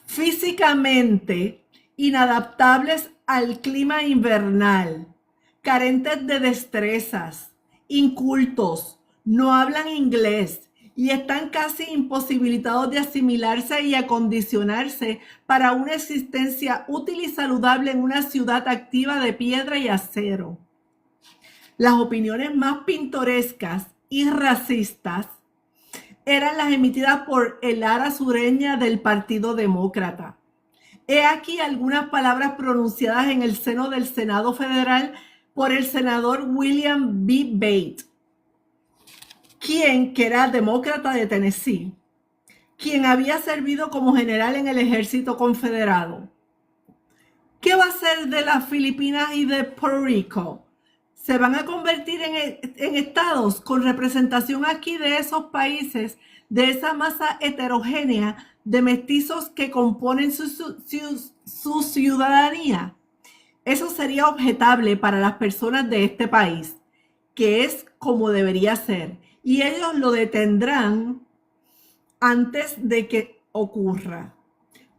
físicamente inadaptables al clima invernal, carentes de destrezas, incultos, no hablan inglés y están casi imposibilitados de asimilarse y acondicionarse para una existencia útil y saludable en una ciudad activa de piedra y acero. Las opiniones más pintorescas y racistas eran las emitidas por el ala sureña del Partido Demócrata. He aquí algunas palabras pronunciadas en el seno del Senado Federal por el senador William B. Bate, quien era demócrata de Tennessee, quien había servido como general en el ejército confederado. ¿Qué va a ser de las Filipinas y de Puerto Rico? ¿Se van a convertir en estados con representación aquí de esos países, de esa masa heterogénea de mestizos que componen su ciudadanía? Eso sería objetable para las personas de este país, que es como debería ser, y ellos lo detendrán antes de que ocurra.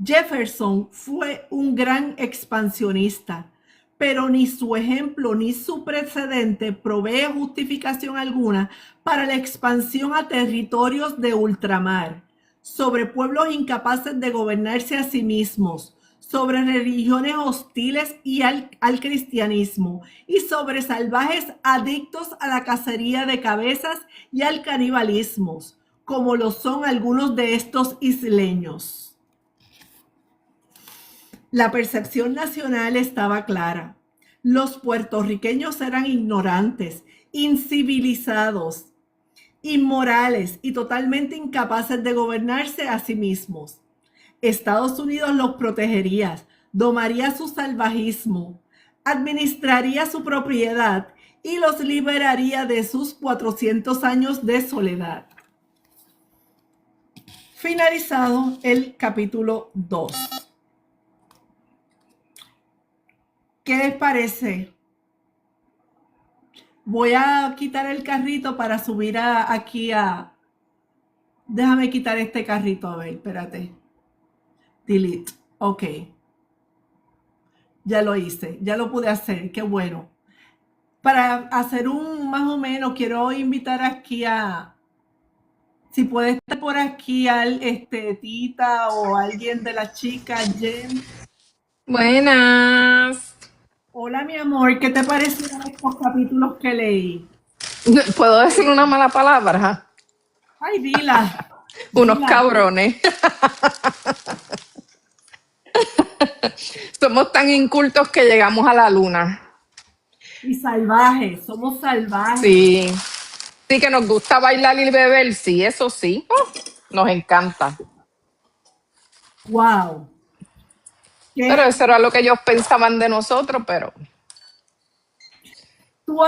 Jefferson fue un gran expansionista, pero ni su ejemplo ni su precedente provee justificación alguna para la expansión a territorios de ultramar, sobre pueblos incapaces de gobernarse a sí mismos, sobre religiones hostiles y al cristianismo, y sobre salvajes adictos a la cacería de cabezas y al canibalismo, como lo son algunos de estos isleños. La percepción nacional estaba clara. Los puertorriqueños eran ignorantes, incivilizados, inmorales y totalmente incapaces de gobernarse a sí mismos. Estados Unidos los protegería, domaría su salvajismo, administraría su propiedad y los liberaría de sus 400 años de soledad. Finalizado el capítulo 2. ¿Qué les parece? Voy a quitar el carrito para subir aquí a... Déjame quitar este carrito, a ver, espérate. Delete. Ok. Ya lo hice, ya lo pude hacer, qué bueno. Para hacer un más o menos, quiero invitar aquí a... Si puede estar por aquí al Tita o alguien de las chicas, Jen. Buenas. Hola, mi amor, ¿qué te parecieron estos capítulos que leí? ¿Puedo decir una mala palabra? Ay, dila. Unos Dila. cabrones. Somos tan incultos que llegamos a la luna. Y salvajes, somos salvajes. Sí. Sí, que nos gusta bailar y beber, sí, eso sí. Nos encanta. Wow. Pero eso era lo que ellos pensaban de nosotros, pero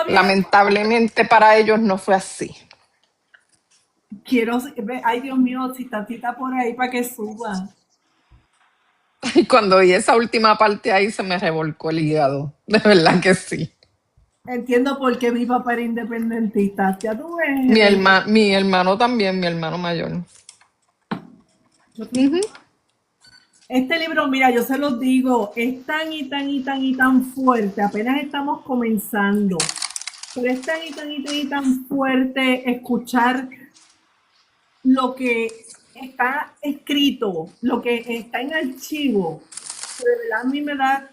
lamentablemente para ellos no fue así. Ay, Dios mío, si Tatita por ahí para que suba. Y cuando vi esa última parte ahí se me revolcó el hígado. De verdad que sí. Entiendo por qué mi papá era independentista. Ya tú ves. Mi hermano también, mi hermano mayor. Uh-huh. Este libro, mira, yo se los digo, es tan y tan y tan y tan fuerte. Apenas estamos comenzando. Pero es tan y tan y tan y tan fuerte escuchar lo que está escrito, lo que está en archivo. De verdad, a mí me da...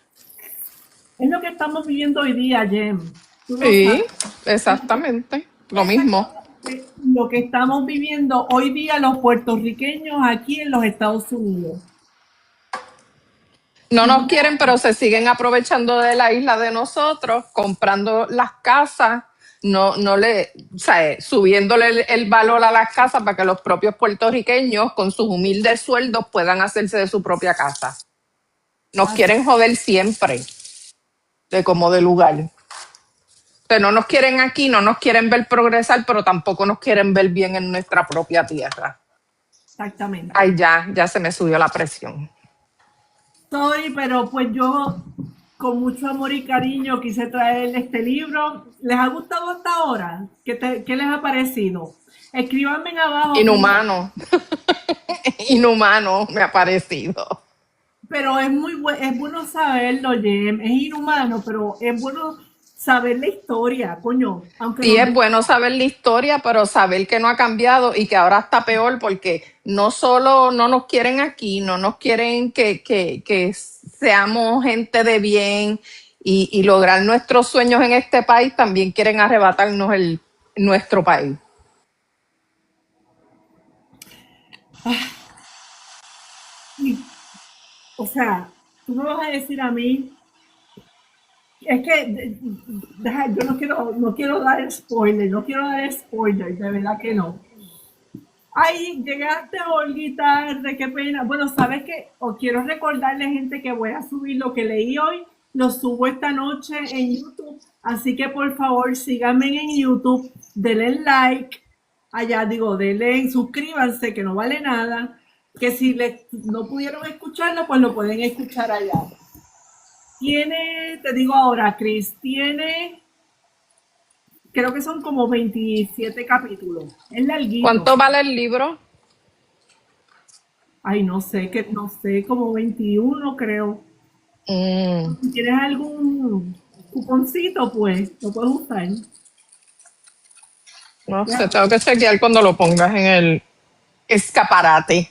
Es lo que estamos viviendo hoy día, Jem. Sí, exactamente. Lo mismo. Lo que estamos viviendo hoy día los puertorriqueños aquí en los Estados Unidos. No nos quieren, pero se siguen aprovechando de la isla de nosotros, comprando las casas, subiéndole el valor a las casas para que los propios puertorriqueños con sus humildes sueldos puedan hacerse de su propia casa. Nos quieren joder siempre, de lugar. O sea, no nos quieren aquí, no nos quieren ver progresar, pero tampoco nos quieren ver bien en nuestra propia tierra. Exactamente. Ay, ya se me subió la presión. Pero pues yo con mucho amor y cariño quise traer este libro. ¿Les ha gustado hasta ahora? ¿Qué les ha parecido? Escríbanme abajo. Inhumano. Inhumano me ha parecido. Pero es bueno saberlo, Jem. Es inhumano, pero es bueno saber la historia, coño. Sí, es bueno saber la historia, pero saber que no ha cambiado y que ahora está peor porque no solo no nos quieren aquí, no nos quieren que seamos gente de bien y lograr nuestros sueños en este país, también quieren arrebatarnos nuestro país. O sea, tú me vas a decir a mí, es que yo no quiero dar spoiler, de verdad que no. Ay, llegaste, Olguita, qué pena. Bueno, ¿sabes qué? Quiero recordarle, gente, que voy a subir lo que leí hoy, lo subo esta noche en YouTube, así que por favor síganme en YouTube, denle like, suscríbanse, que no vale nada, que si no pudieron escucharlo, pues lo pueden escuchar allá. Te digo ahora, Cris, creo que son como 27 capítulos. Es larguito. ¿Cuánto vale el libro? Ay, no sé, como 21 creo. Si tienes algún cuponcito, pues, lo puedes usar. No sé, tengo que chequear cuando lo pongas en el escaparate,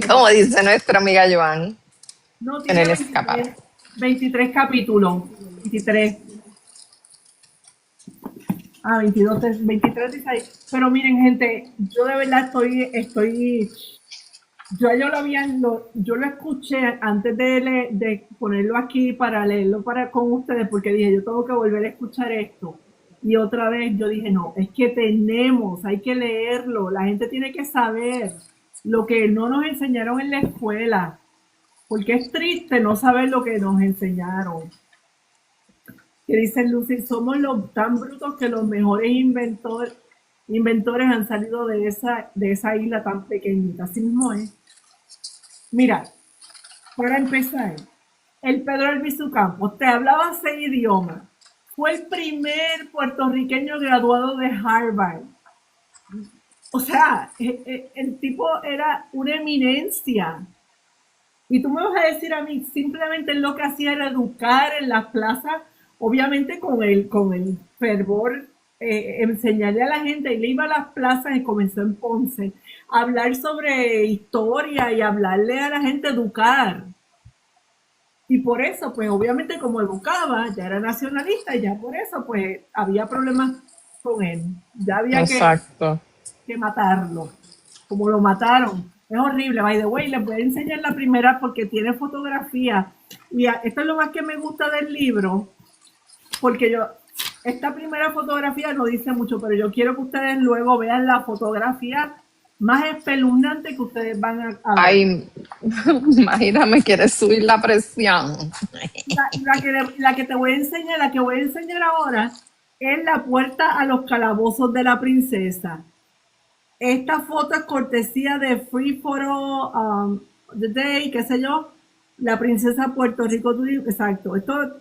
como dice nuestra amiga Joan. No, en tiene el escaparate. 23 capítulos. 23. 22, 23, 16. Pero miren, gente, yo de verdad yo yo lo escuché antes de ponerlo aquí para leerlo con ustedes, porque dije, yo tengo que volver a escuchar esto. Y otra vez yo dije, no, es que hay que leerlo, la gente tiene que saber lo que no nos enseñaron en la escuela, porque es triste no saber lo que nos enseñaron. Que dice Lucy, somos tan brutos que los mejores inventores han salido de esa isla tan pequeñita. Así mismo es. Mira, para empezar, el Pedro Albizu Campos te hablaba 6 idiomas. Fue el primer puertorriqueño graduado de Harvard. O sea, el tipo era una eminencia. Y tú me vas a decir a mí, simplemente lo que hacía era educar en las plazas, obviamente con el fervor, enseñarle a la gente, y le iba a las plazas y comenzó en Ponce a hablar sobre historia y hablarle a la gente, educar. Y por eso, pues obviamente como educaba, ya era nacionalista y ya por eso, pues había problemas con él. Ya había Exacto. que matarlo, como lo mataron. Es horrible, by the way, les voy a enseñar la primera porque tiene fotografía. Y esto es lo más que me gusta del libro, porque esta primera fotografía no dice mucho, pero yo quiero que ustedes luego vean la fotografía más espeluznante que ustedes van a ver. Ay, Mayra, me quieres subir la presión. La que te voy a enseñar, la que voy a enseñar ahora, es la puerta a los calabozos de la princesa. Esta foto es cortesía de Free Photo The Day, qué sé yo, la princesa Puerto Rico. Exacto, esto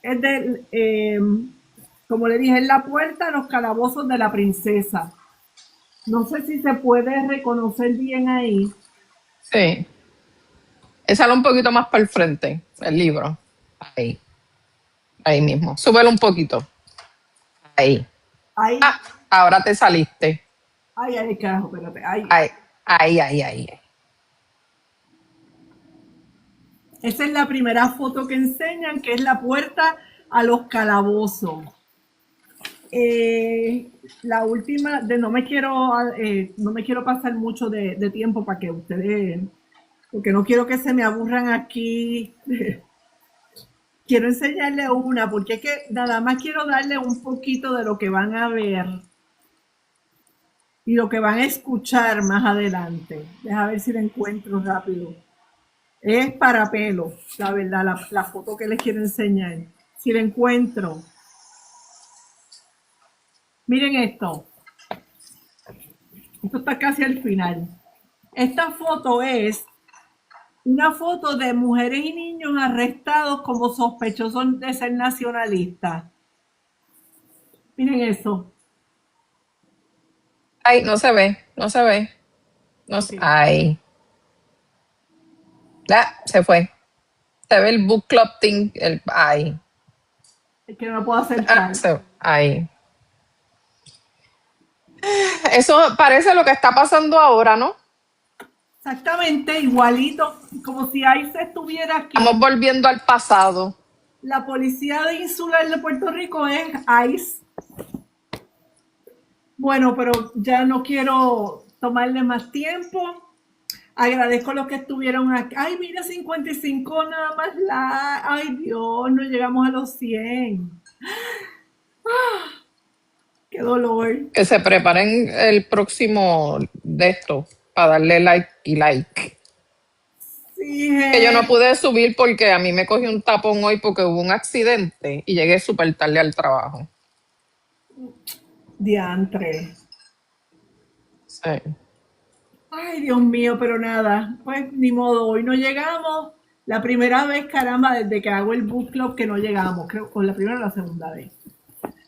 es como le dije, es la puerta a los calabozos de la princesa. No sé si se puede reconocer bien ahí. Sí. Échalo un poquito más para el frente, el libro. Ahí. Ahí mismo. Súbelo un poquito. Ahí. Ahí, Ah, ahora te saliste. ay, carajo, espérate, ahí. Ahí. Esa es la primera foto que enseñan, que es la puerta a los calabozos. La última, no me quiero pasar mucho de tiempo para que ustedes, porque no quiero que se me aburran aquí. Quiero enseñarle una, porque es que nada más quiero darle un poquito de lo que van a ver y lo que van a escuchar más adelante. Deja ver si la encuentro rápido. Es para pelo, la verdad, la foto que les quiero enseñar. Si la encuentro. Miren esto. Esto está casi al final. Esta foto es una foto de mujeres y niños arrestados como sospechosos de ser nacionalistas. Miren eso. Ay, no se ve. No Ok. Ay. Ya, se fue. Se ve el book club thing. Ay. Es que no me puedo acercar. Ay. Eso parece lo que está pasando ahora, ¿no? Exactamente, igualito, como si ICE estuviera aquí. Estamos volviendo al pasado. La policía de insular de Puerto Rico es ICE. Bueno, pero ya no quiero tomarle más tiempo. Agradezco a los que estuvieron aquí. Ay, mira, 55 nada más. Ay, Dios, no llegamos a los 100. Qué dolor. Que se preparen el próximo de esto para darle like y like. Sí, Que yo no pude subir porque a mí me cogió un tapón hoy porque hubo un accidente y llegué súper tarde al trabajo. diantre. Sí. Ay, Dios mío, pero nada, pues ni modo, hoy no llegamos. La primera vez, caramba, desde que hago el book club que no llegamos, creo, con la primera o la segunda vez.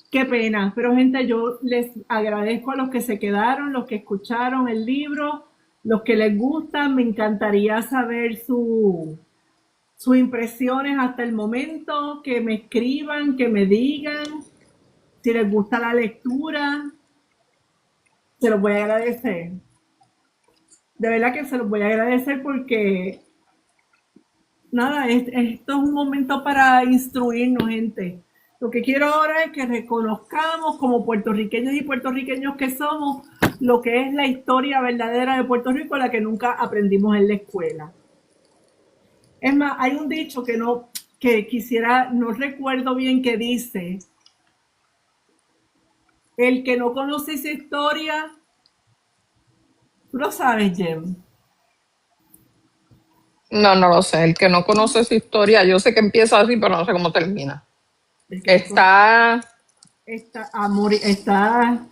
Qué pena, pero gente, yo les agradezco a los que se quedaron, los que escucharon el libro, los que les gustan, me encantaría saber sus impresiones hasta el momento, que me escriban, que me digan si les gusta la lectura, se los voy a agradecer. De verdad que se los voy a agradecer porque nada, esto es un momento para instruirnos, gente. Lo que quiero ahora es que reconozcamos como puertorriqueños y puertorriqueños que somos lo que es la historia verdadera de Puerto Rico, la que nunca aprendimos en la escuela. Es más, hay un dicho que quisiera, no recuerdo bien qué dice, el que no conoce esa historia, tú lo sabes, Jem. No, no lo sé. El que no conoce su historia, yo sé que empieza así, pero no sé cómo termina. El que no conoce Está, está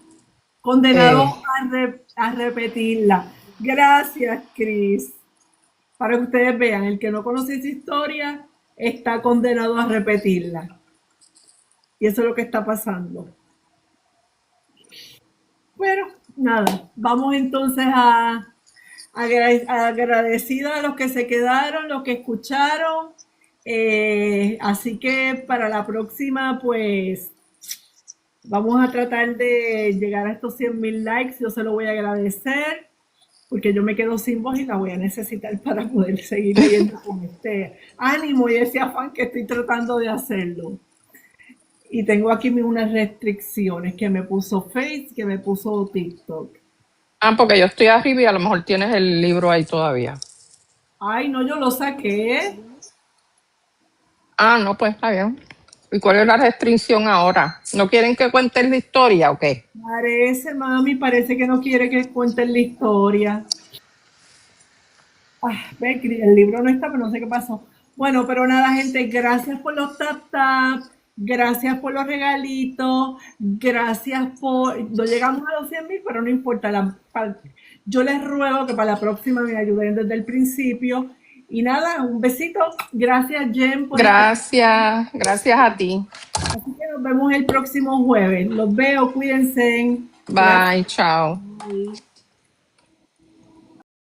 condenado eh, a repetirla. Gracias, Cris. Para que ustedes vean, el que no conoce esa historia está condenado a repetirla. Y eso es lo que está pasando. Bueno, nada, vamos entonces a agradecida a los que se quedaron, los que escucharon. Así que para la próxima, pues vamos a tratar de llegar a estos 100,000 likes. Yo se lo voy a agradecer porque yo me quedo sin voz y la voy a necesitar para poder seguir leyendo con este ánimo y ese afán que estoy tratando de hacerlo. Y tengo aquí unas restricciones que me puso Face, que me puso TikTok. porque yo estoy arriba y a lo mejor tienes el libro ahí todavía. Ay, no, yo lo saqué. No, pues está bien. ¿Y cuál es la restricción ahora? ¿No quieren que cuentes la historia o qué? Mami, parece que no quiere que cuenten la historia. Ve, el libro no está, pero no sé qué pasó. Bueno, pero nada, gente, gracias por los tap, gracias por los regalitos, gracias por... No llegamos a los 100,000, pero no importa. Yo les ruego que para la próxima me ayuden desde el principio. Y nada, un besito. Gracias, Jen, por estar. Gracias a ti. Así que nos vemos el próximo jueves. Los veo, cuídense. Gracias. Bye, chao. Bye.